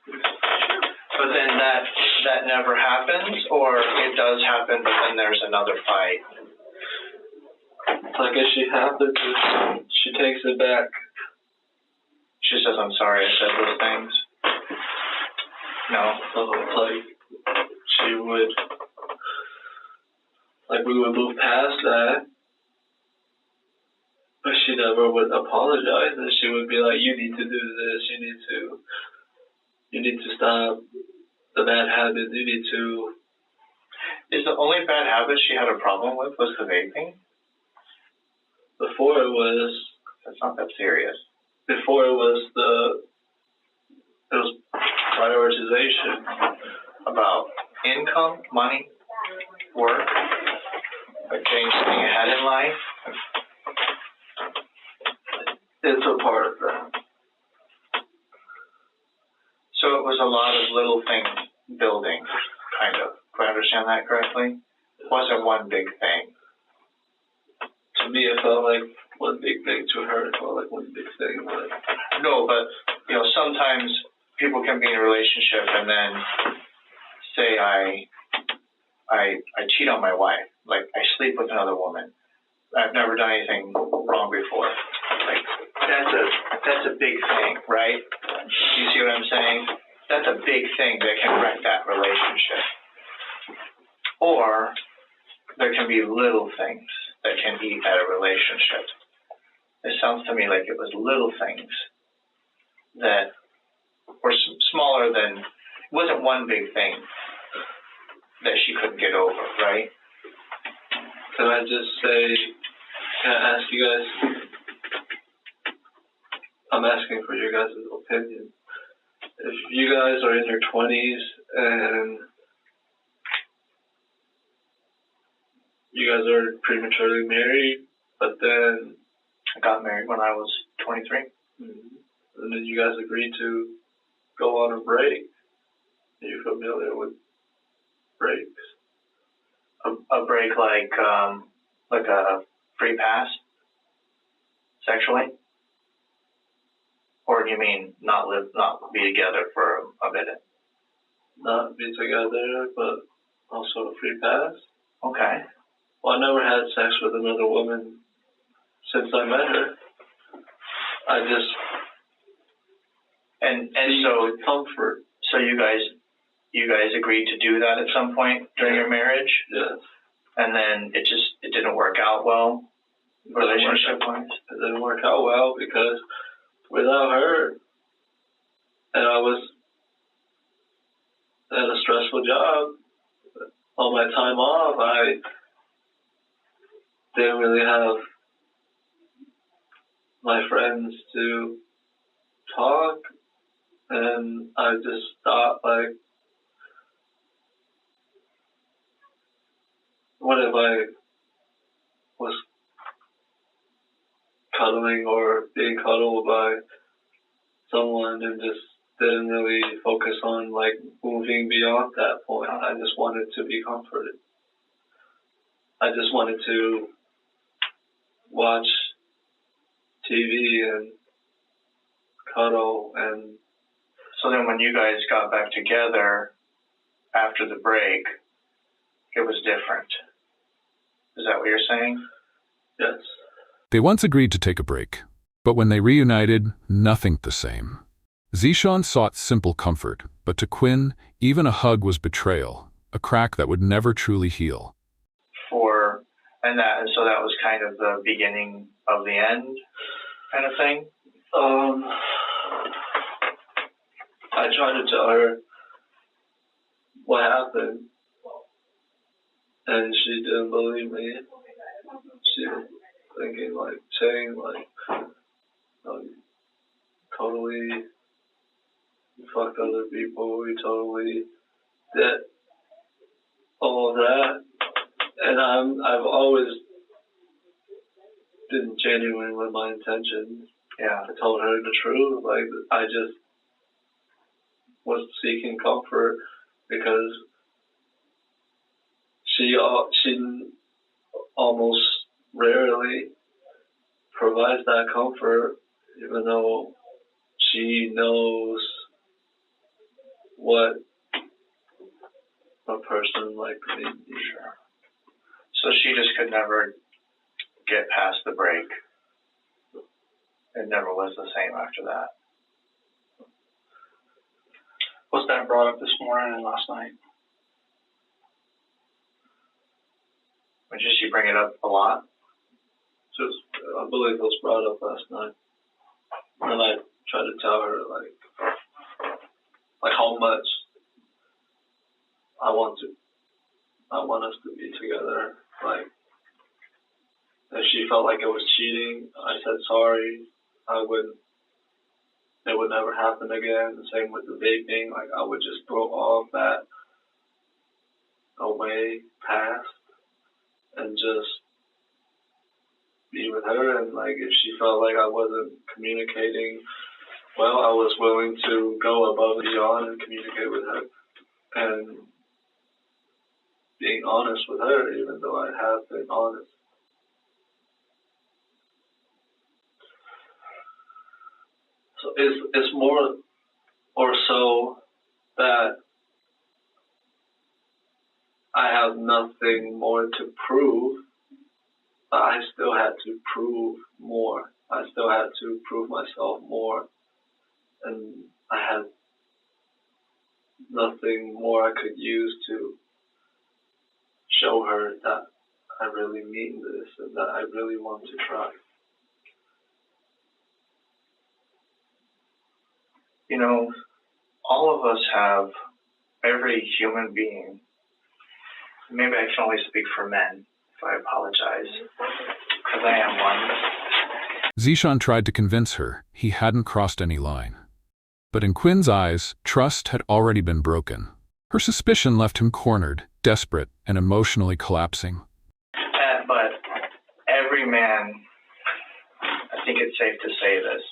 F: But then that never happens, or it does happen, but then there's another fight.
D: I guess she takes it back.
F: She says, I'm sorry I said those things. No.
D: So it's like she would, like we would move past that, but she never would apologize, and she would be like, you need to do this, you need to stop the bad habits, you need to.
F: Is the only bad habit she had a problem with was the vaping?
D: Before it was.
F: That's not that serious.
D: Before it was prioritization.
F: About income, money, work, like getting something ahead in life.
D: It's a part of that.
F: So it was a lot of little things building, kind of. If I understand that correctly? It wasn't one big thing.
D: To me, it felt like one big thing. To her, it felt like one big thing. But
F: no, but sometimes people can be in a relationship and then say I cheat on my wife, like I sleep with another woman. I've never done anything wrong before. Like that's a big thing, right? Do you see what I'm saying? That's a big thing that can wreck that relationship. Or there can be little things that can eat at a relationship. It sounds to me like it was little things that were smaller than, it wasn't one big thing that she couldn't get over, right?
D: can I just say, can I ask you guys, I'm asking for your guys' opinion. If you guys are in your 20s and you guys are prematurely married, But then
F: I got married when I was 23.
D: and then you guys agreed to go on a break. Are you familiar with breaks?
F: A break like a free pass sexually? Or do you mean not be together for a minute?
D: Not be together, but also a free pass.
F: Okay.
D: Well, I never had sex with another woman since I met her. I just
F: and so
D: comfort.
F: So you guys agreed to do that at some point during your marriage?
D: Yes.
F: And then it didn't work out well, relationship-wise?
D: It didn't work out well because without her, and I was at a stressful job, on my time off, I didn't really have my friends to talk, and I just thought, like, what if I was cuddling or being cuddled by someone and just didn't really focus on, like, moving beyond that point. I just wanted to be comforted. I just wanted to watch TV and cuddle. And
F: so then when you guys got back together after the break, it was different. Is that what you're saying?
D: Yes.
A: They once agreed to take a break, but when they reunited, nothing the same. Zeeshan sought simple comfort, but to Quinn, even a hug was betrayal, a crack that would never truly heal.
F: And so that was kind of the beginning of the end kind of thing?
D: I tried to tell her what happened, and she didn't believe me. She was thinking, like, saying, like, totally fucked other people, we totally did all of that. And I've always been genuine with my intentions.
F: Yeah.
D: I told her the truth. Like, I just was seeking comfort because she almost rarely provides that comfort, even though she knows what a person like me needs.
F: So she just could never get past the break. It never was the same after that.
B: Was that brought up this morning and last night?
F: Or did she bring it up a lot?
D: Just, I believe it was brought up last night. And I tried to tell her, like how much I want us to be together. Like, if she felt like it was cheating, I said sorry. It would never happen again. The same with the vaping. Like, I would just throw all of that away, past, and just be with her. And, like, if she felt like I wasn't communicating well, I was willing to go above and beyond and communicate with her. And being honest with her, even though I have been honest. So it's more or so that I have nothing more to prove, but I still had to prove more. I still had to prove myself more. And I had nothing more I could use to show her that I really mean this and that I really want to try.
F: You know, all of us have, every human being, maybe I can only speak for men, so I apologize, because I am one.
A: Zeeshan tried to convince her he hadn't crossed any line. But in Quinn's eyes, trust had already been broken. Her suspicion left him cornered, desperate, and emotionally collapsing.
F: But every man, I think it's safe to say this,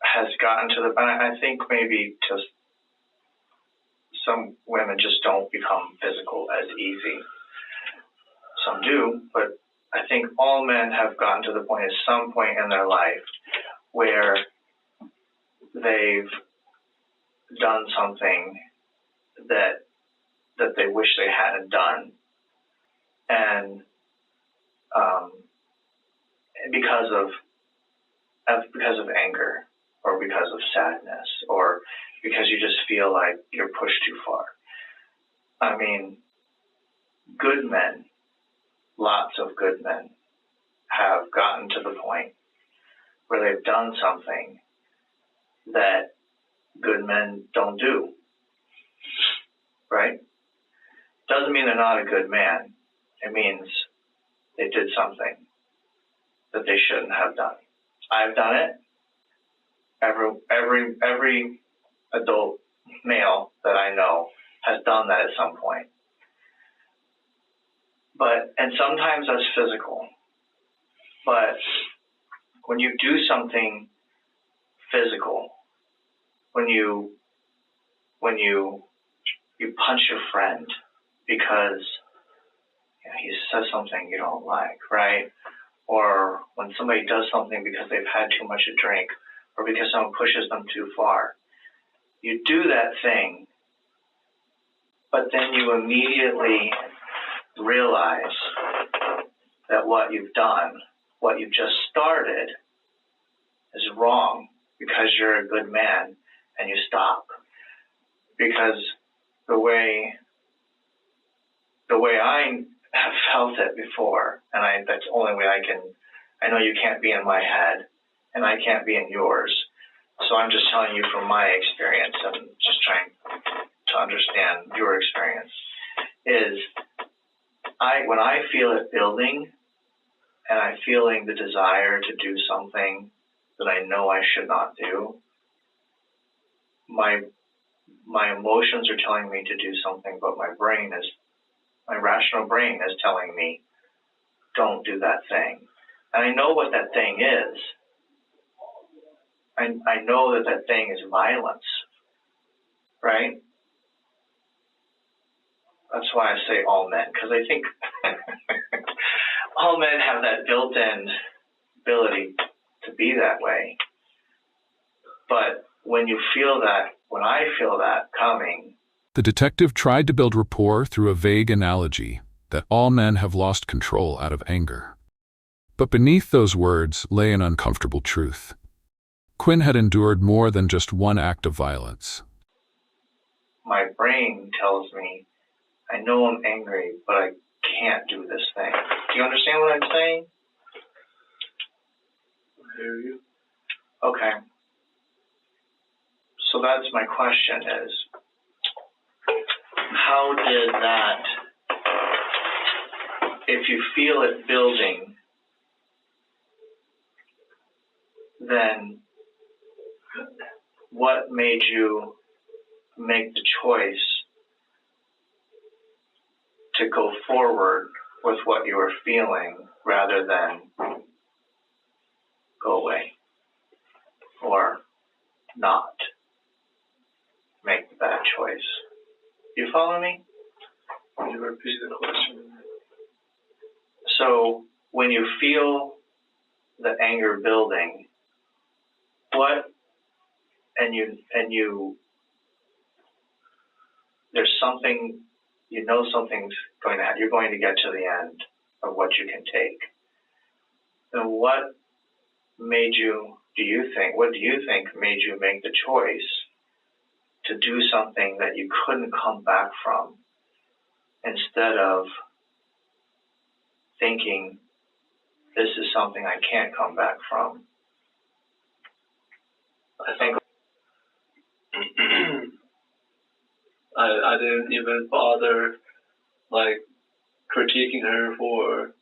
F: has gotten to the, I think maybe just some women just don't become physical as easy. Some do, but I think all men have gotten to the point at some point in their life where they've done something that they wish they hadn't done, and because of anger, or because of sadness, or because you just feel like you're pushed too far. I mean, good men, lots of good men, have gotten to the point where they've done something that good men don't do, right? Doesn't mean they're not a good man. It means they did something that they shouldn't have done. I've done it. Every adult male that I know has done that at some point. And sometimes that's physical. But when you do something physical, when you punch your friend because he says something you don't like, right? Or when somebody does something because they've had too much to drink, or because someone pushes them too far. You do that thing, but then you immediately realize that what you've done, what you've just started, is wrong because you're a good man, and you stop. Because the way I have felt it before, and that's the only way I know you can't be in my head, and I can't be in yours. So I'm just telling you from my experience and just trying to understand your experience, is when I feel it building and I'm feeling the desire to do something that I know I should not do, my emotions are telling me to do something, but my rational brain is telling me, don't do that thing. And I know what that thing is. I know that thing is violence, right? That's why I say all men, because I think all men have that built-in ability to be that way. But when I feel that coming...
A: The detective tried to build rapport through a vague analogy that all men have lost control out of anger. But beneath those words lay an uncomfortable truth. Quinn had endured more than just one act of violence.
F: My brain tells me, I know I'm angry, but I can't do this thing. Do you understand what I'm saying?
D: I hear you.
F: Okay. So that's my question is, how did that, if you feel it building, then what made you make the choice to go forward with what you were feeling rather than go away or not make the bad choice? You follow me?
D: Can you repeat the question?
F: So when you feel the anger building, there's something, something's going to happen. You're going to get to the end of what you can take. And what do you think made you make the choice to do something that you couldn't come back from, instead of thinking, this is something I can't come back from? I think
D: I didn't even bother critiquing her for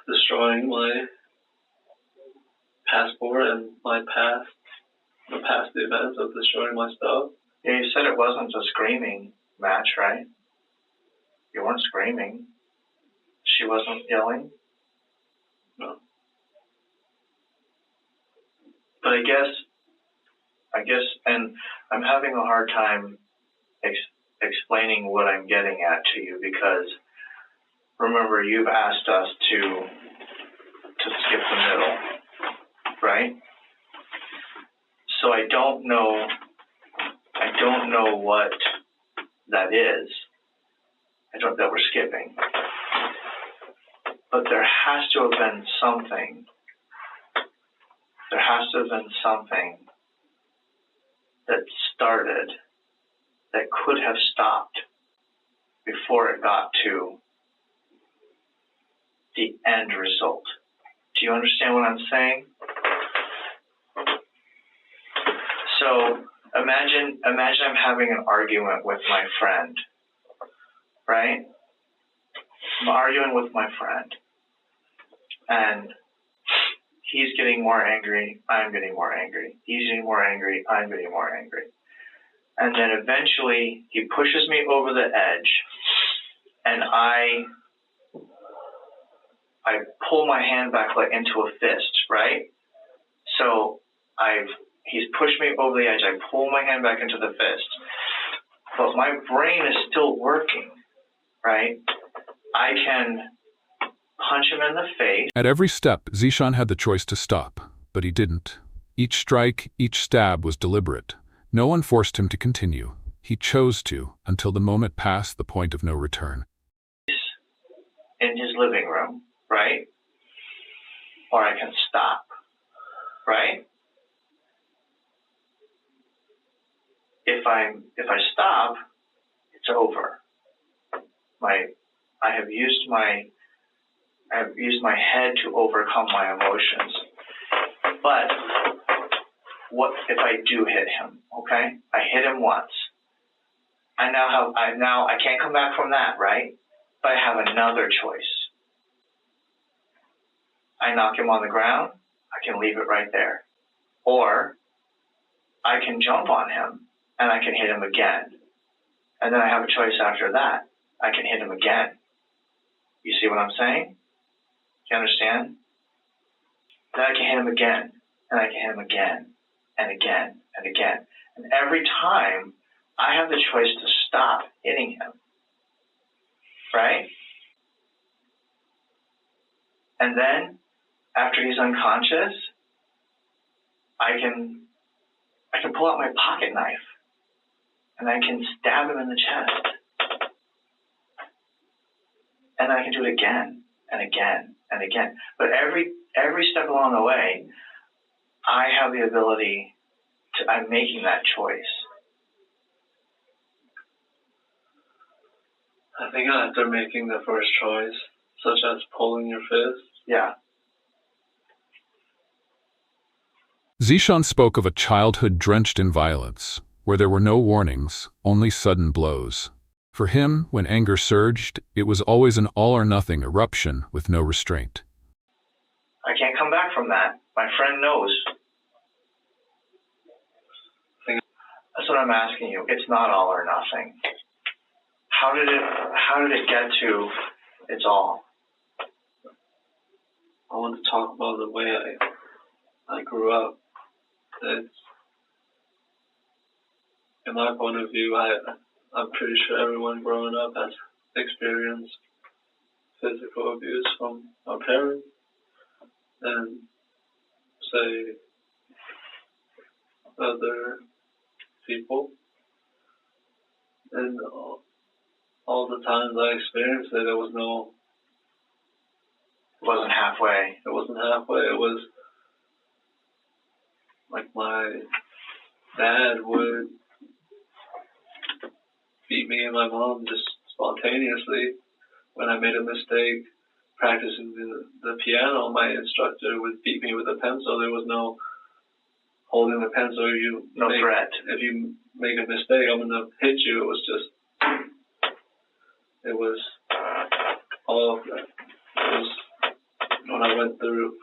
D: destroying my passport and the past events of destroying my stuff.
F: Yeah, you said it wasn't a screaming match, right? You weren't screaming. She wasn't yelling.
D: No.
F: But I guess, and I'm having a hard time explaining what I'm getting at to you, because remember, you've asked us to skip the middle, right? So I don't know what that is. That we're skipping. But there has to have been something. There has to have been something that started, that could have stopped before it got to the end result. Do you understand what I'm saying? So imagine I'm having an argument with my friend, right? I'm arguing with my friend, and he's getting more angry, I'm getting more angry. He's getting more angry, I'm getting more angry. And then eventually he pushes me over the edge, and I pull my hand back like into a fist, right? So he's pushed me over the edge, I pull my hand back into the fist. But my brain is still working, right? I can punch him in the face.
A: At every step, Zeeshan had the choice to stop, but he didn't. Each strike, each stab was deliberate. No one forced him to continue. He chose to, until the moment passed the point of no return.
F: In his living room, right? Or I can stop, right? If I stop, it's over. I have used my head to overcome my emotions. But what if I do hit him? Okay, I hit him once. I can't come back from that, right? But I have another choice. I knock him on the ground. I can leave it right there, or I can jump on him and I can hit him again. And then I have a choice after that. I can hit him again. You see what I'm saying? Do you understand? Then I can hit him again, and I can hit him again, and again, and again. And every time, I have the choice to stop hitting him. Right? And then, after he's unconscious, I can pull out my pocket knife, and I can stab him in the chest. And I can do it again and again and again. But every step along the way, I have the ability I'm making that choice.
D: I think after making the first choice, such as pulling your fist.
F: Yeah.
A: Zeeshan spoke of a childhood drenched in violence, where there were no warnings, only sudden blows. For him, when anger surged, it was always an all-or-nothing eruption with no restraint.
F: I can't come back from that. My friend knows. That's what I'm asking you. It's not all or nothing. How did it get to it's all?
D: I want to talk about the way I grew up. In my point of view, I'm pretty sure everyone growing up has experienced physical abuse from our parents and, say, other people. And all the times I experienced it, it
F: wasn't halfway.
D: It wasn't halfway. It was like my dad would beat me and my mom just spontaneously. When I made a mistake practicing the piano, my instructor would beat me with a pencil. There was no holding the pencil.
F: No threat.
D: If you make a mistake, I'm going to hit you. It was when I went through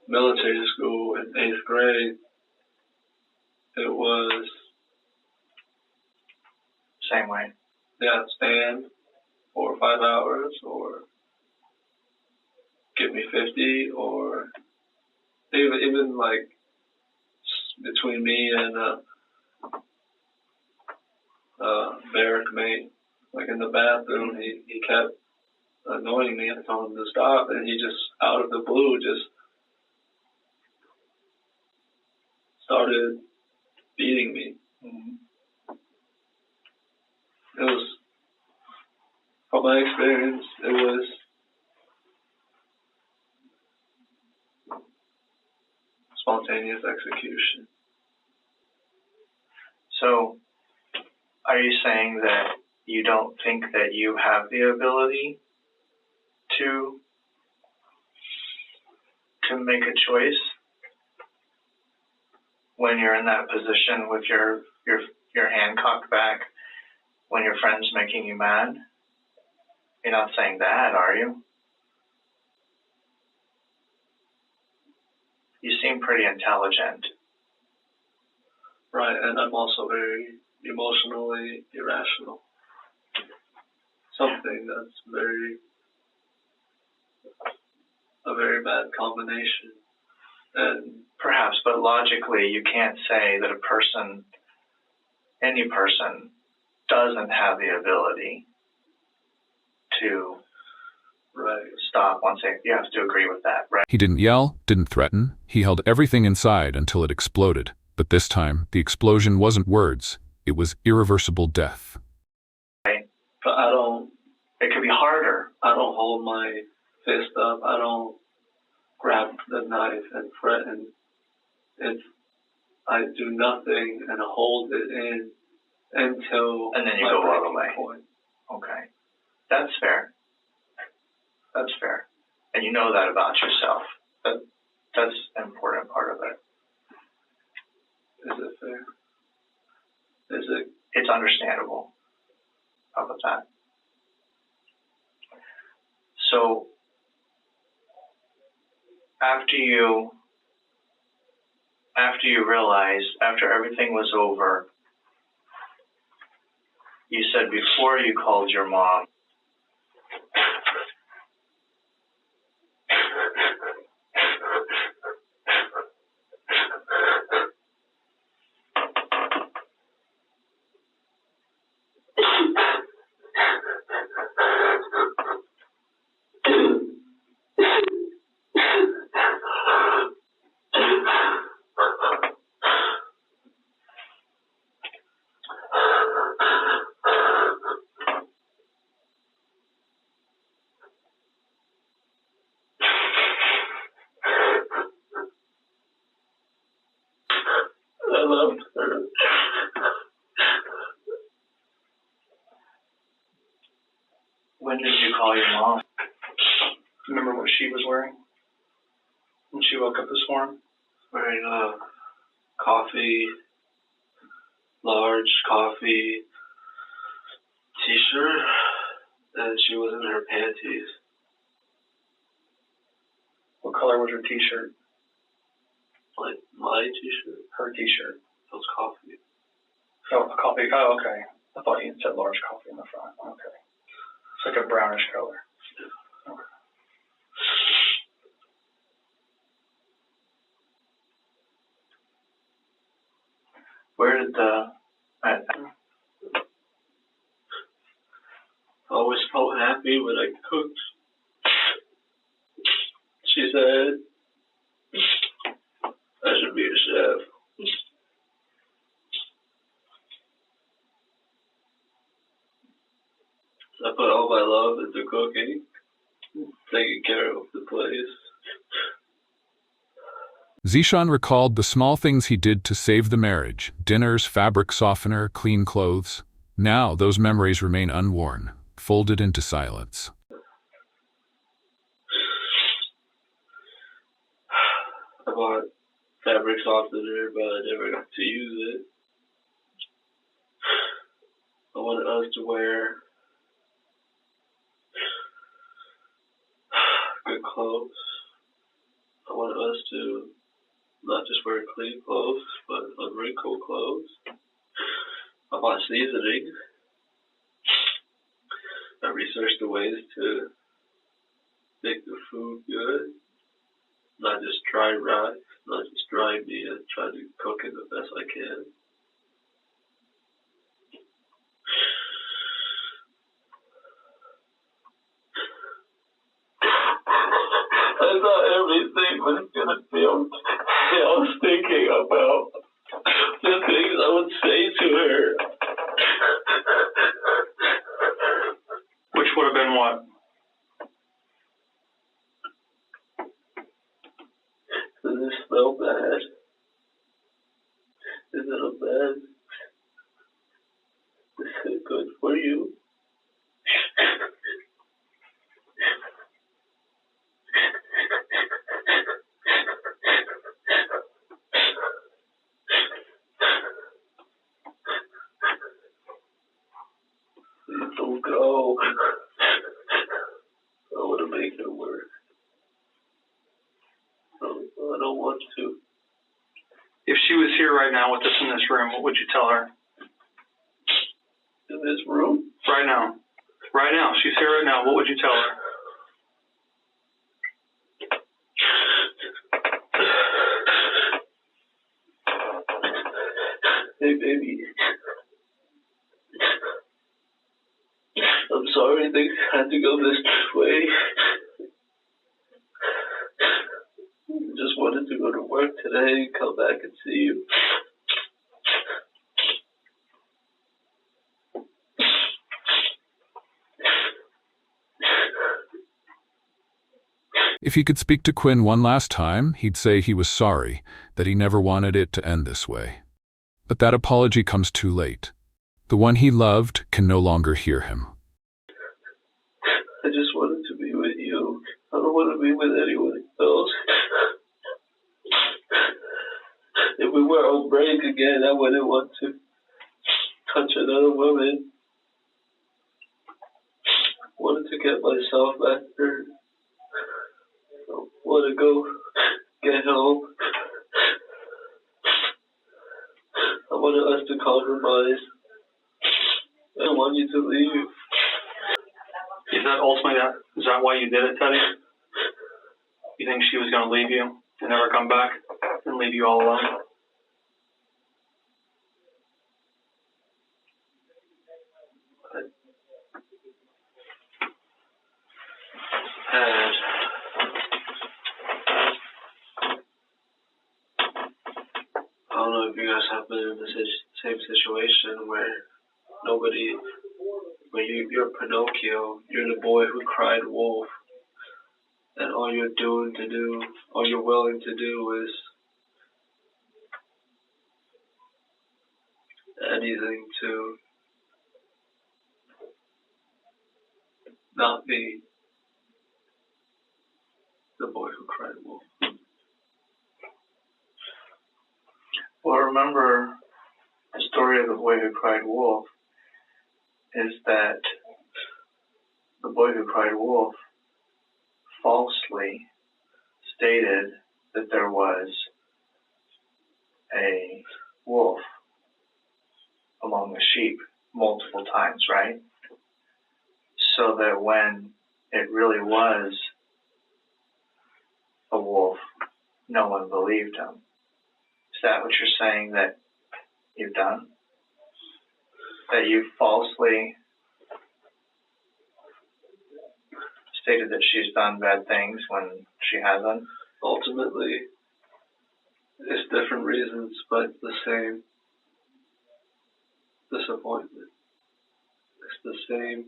D: military school in 8th grade, it was
F: Same way.
D: Yeah, stand 4 or 5 hours, or give me 50, or even like between me and barrack mate, like in the bathroom, he kept annoying me. I told him to stop, and he just, out of the blue, just started beating me. It was, from my experience, it was spontaneous execution.
F: So, are you saying that you don't think that you have the ability to make a choice when you're in that position with your hand cocked back when your friend's making you mad? You're not saying that, are you? You seem pretty intelligent.
D: Right, and I'm also very emotionally irrational. Something that's a very bad combination. And
F: perhaps, but logically, you can't say that any person, doesn't have the ability to stop once you have to agree with that, right?
A: He didn't yell, didn't threaten. He held everything inside until it exploded. But this time, the explosion wasn't words. It was irreversible death.
D: But
F: it could be harder.
D: I don't hold my fist up. I don't grab the knife and threaten. I do nothing and hold it in until
F: and then you
D: my
F: go all the way.
D: Point.
F: Okay, that's fair. That's fair, and you know that about yourself. That's an important part of it.
D: Is it fair? Is it?
F: It's understandable. How about that? So, after you realized, after everything was over, you said before you called your mom,
D: I loved her.
F: When did you call your mom?
B: Remember what she was wearing when she woke up this morning?
D: Wearing a large coffee t-shirt, and she was in her panties.
B: What color was her t-shirt?
D: Like my t-shirt?
B: Her t-shirt.
D: It was coffee.
B: Oh, a coffee. Oh, okay. I thought you said large coffee in the front. Okay. It's like a brownish color. Okay.
F: Where did
D: I always felt happy when I cooked. She said I should be a chef. I put all my love into cooking, taking care of the place.
A: Zeeshan recalled the small things he did to save the marriage: dinners, fabric softener, clean clothes. Now those memories remain unworn, folded into silence.
D: I bought fabric softener, but I never got to use it. I wanted us to wear good clothes. I wanted us to not just wear clean clothes, but unwrinkled clothes. I bought seasoning I researched the ways to make the food good. Not just dry rice, not just dry meat. I try to cook it the best I can. I thought everything was gonna be okay. I was thinking about the things I would say to her.
B: Which would have been what?
D: Does it smell bad? Is it a bad? Is it good for you? Please don't go. I want to make it work. I don't want to.
B: If she was here right now with us in this room, what would you tell her?
D: In this room?
B: Right now. Right now. She's here right now. What would you tell her?
D: Hey, baby. I'm sorry things had to go this way. Just wanted to go to work today and come back and see you.
A: If he could speak to Quinn one last time, he'd say he was sorry, that he never wanted it to end this way. But that apology comes too late. The one he loved can no longer hear him.
D: I just wanted to be with you. I don't want to be with anyone else. If we were on break again, I wouldn't want to touch another woman. I wanted to get myself back there. I want to go get home. I wanted us to compromise. I don't want you to leave.
B: Is that ultimately is that why you did it, Teddy? You think she was going to leave you and never come back and leave you all alone?
D: And I don't know if you guys have been in the same situation where you're Pinocchio, you're the boy who cried wolf, and all you're willing to do is anything to not be the boy who cried wolf.
F: Well, remember, the story of the boy who cried wolf is that the boy who cried wolf falsely stated that there was a wolf among the sheep multiple times, right? So that when it really was a wolf, no one believed him. Is that what you're saying that you've done? That you falsely stated that she's done bad things when she hasn't?
D: Ultimately, it's different reasons, but the same disappointment. It's the same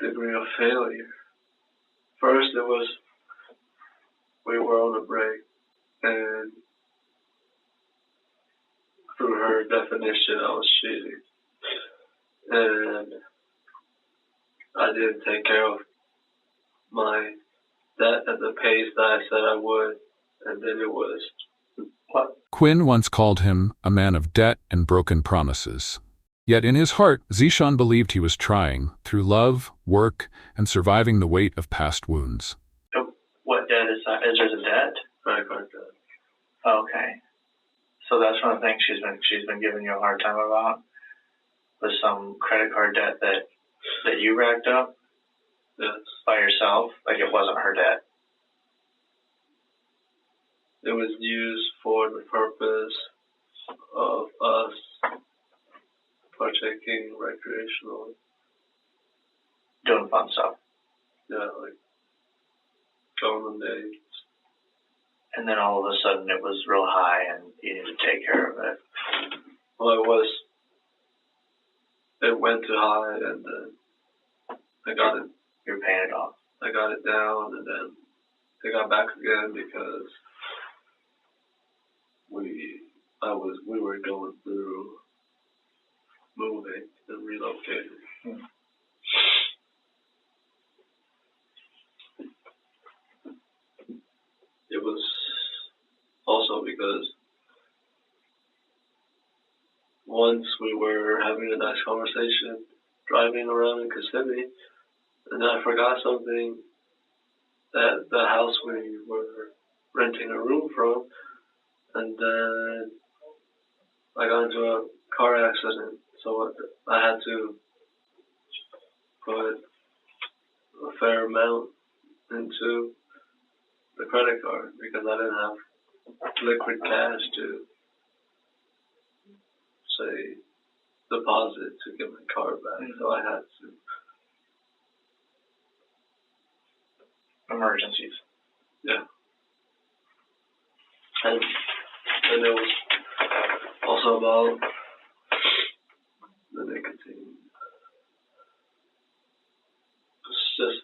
D: degree of failure. First, it was we were on a break, and through her definition, I was cheating. And I didn't take care of my debt at the pace that I said I would, and then it was what?
A: Quinn once called him a man of debt and broken promises. Yet in his heart, Zeeshan believed he was trying, through love, work, and surviving the weight of past wounds.
F: What debt is that? Is there a debt?
D: Credit card debt.
F: Okay. So that's one of the things she's been giving you a hard time about, was some credit card debt that that you racked up?
D: Yes.
F: By yourself? Like it wasn't her debt?
D: It was used for the purpose of us partaking recreationally.
F: Doing fun stuff.
D: Yeah, like going on dates.
F: And then all of a sudden it was real high and you needed to take care of it.
D: Well, it went too high and then I got it.
F: You're paying it off.
D: I got it down and then it got back again because we were going through moving and relocating. It was also because once we were having a nice conversation driving around in Kissimmee, and I forgot something at the house we were renting a room from, and then I got into a car accident, so I had to put a fair amount into the credit card because I didn't have liquid cash to, say, deposit to get my car back, so I had to.
F: Emergencies.
D: Yeah. And it was also about the nicotine. It's just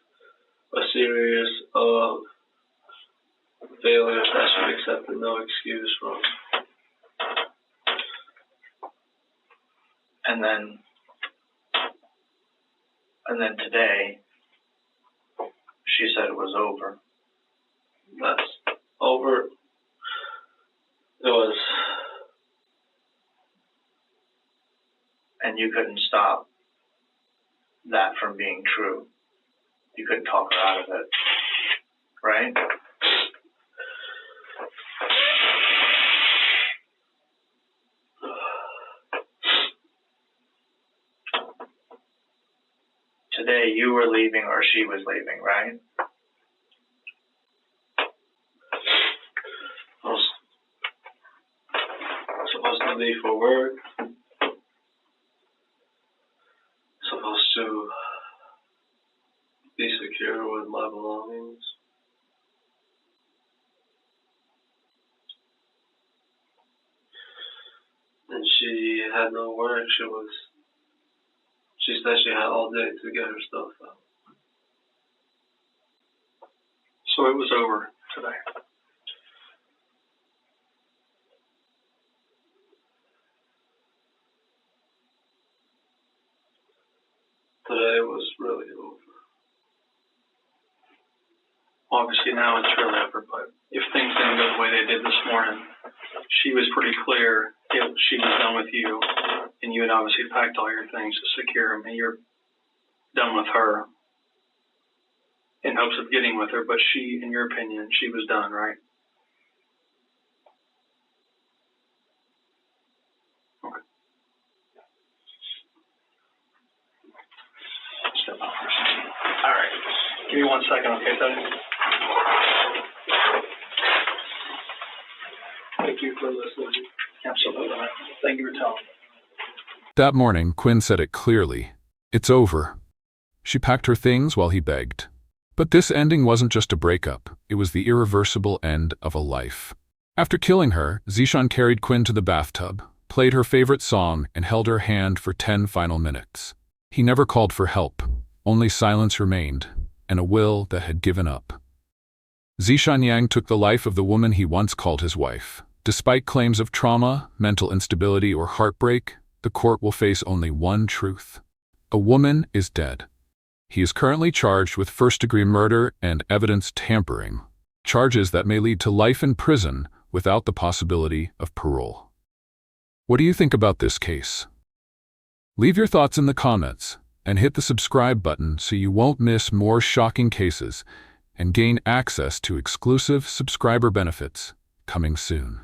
D: a series of failures that should be accepted no excuse from.
F: And then today, she said it was over.
D: That's over. It was.
F: And you couldn't stop that from being true. You couldn't talk her out of it, right? Today you were leaving or she was leaving, right?
D: I was supposed to leave for work. Supposed to be secure with my belongings. And she had no work. She said she had all day to get her stuff out.
B: So it was over today.
D: Today was really over.
B: Obviously now it's really over, but if things didn't go the way they did this morning, she was pretty clear she was done with you, and you had obviously packed all your things to secure them, and you're done with her in hopes of getting with her, but she, in your opinion, she was done, right? Okay. Step out for a second. All right. Give me 1 second, okay, Tony?
D: Thank you for listening.
B: Absolutely. Thank you for telling me.
A: That morning, Quinn said it clearly. It's over. She packed her things while he begged. But this ending wasn't just a breakup. It was the irreversible end of a life. After killing her, Zeeshan carried Quinn to the bathtub, played her favorite song, and held her hand for 10 final minutes. He never called for help. Only silence remained, and a will that had given up. Zeeshan Yang took the life of the woman he once called his wife. Despite claims of trauma, mental instability, or heartbreak, the court will face only one truth. A woman is dead. He is currently charged with first-degree murder and evidence tampering, charges that may lead to life in prison without the possibility of parole. What do you think about this case? Leave your thoughts in the comments and hit the subscribe button so you won't miss more shocking cases and gain access to exclusive subscriber benefits coming soon.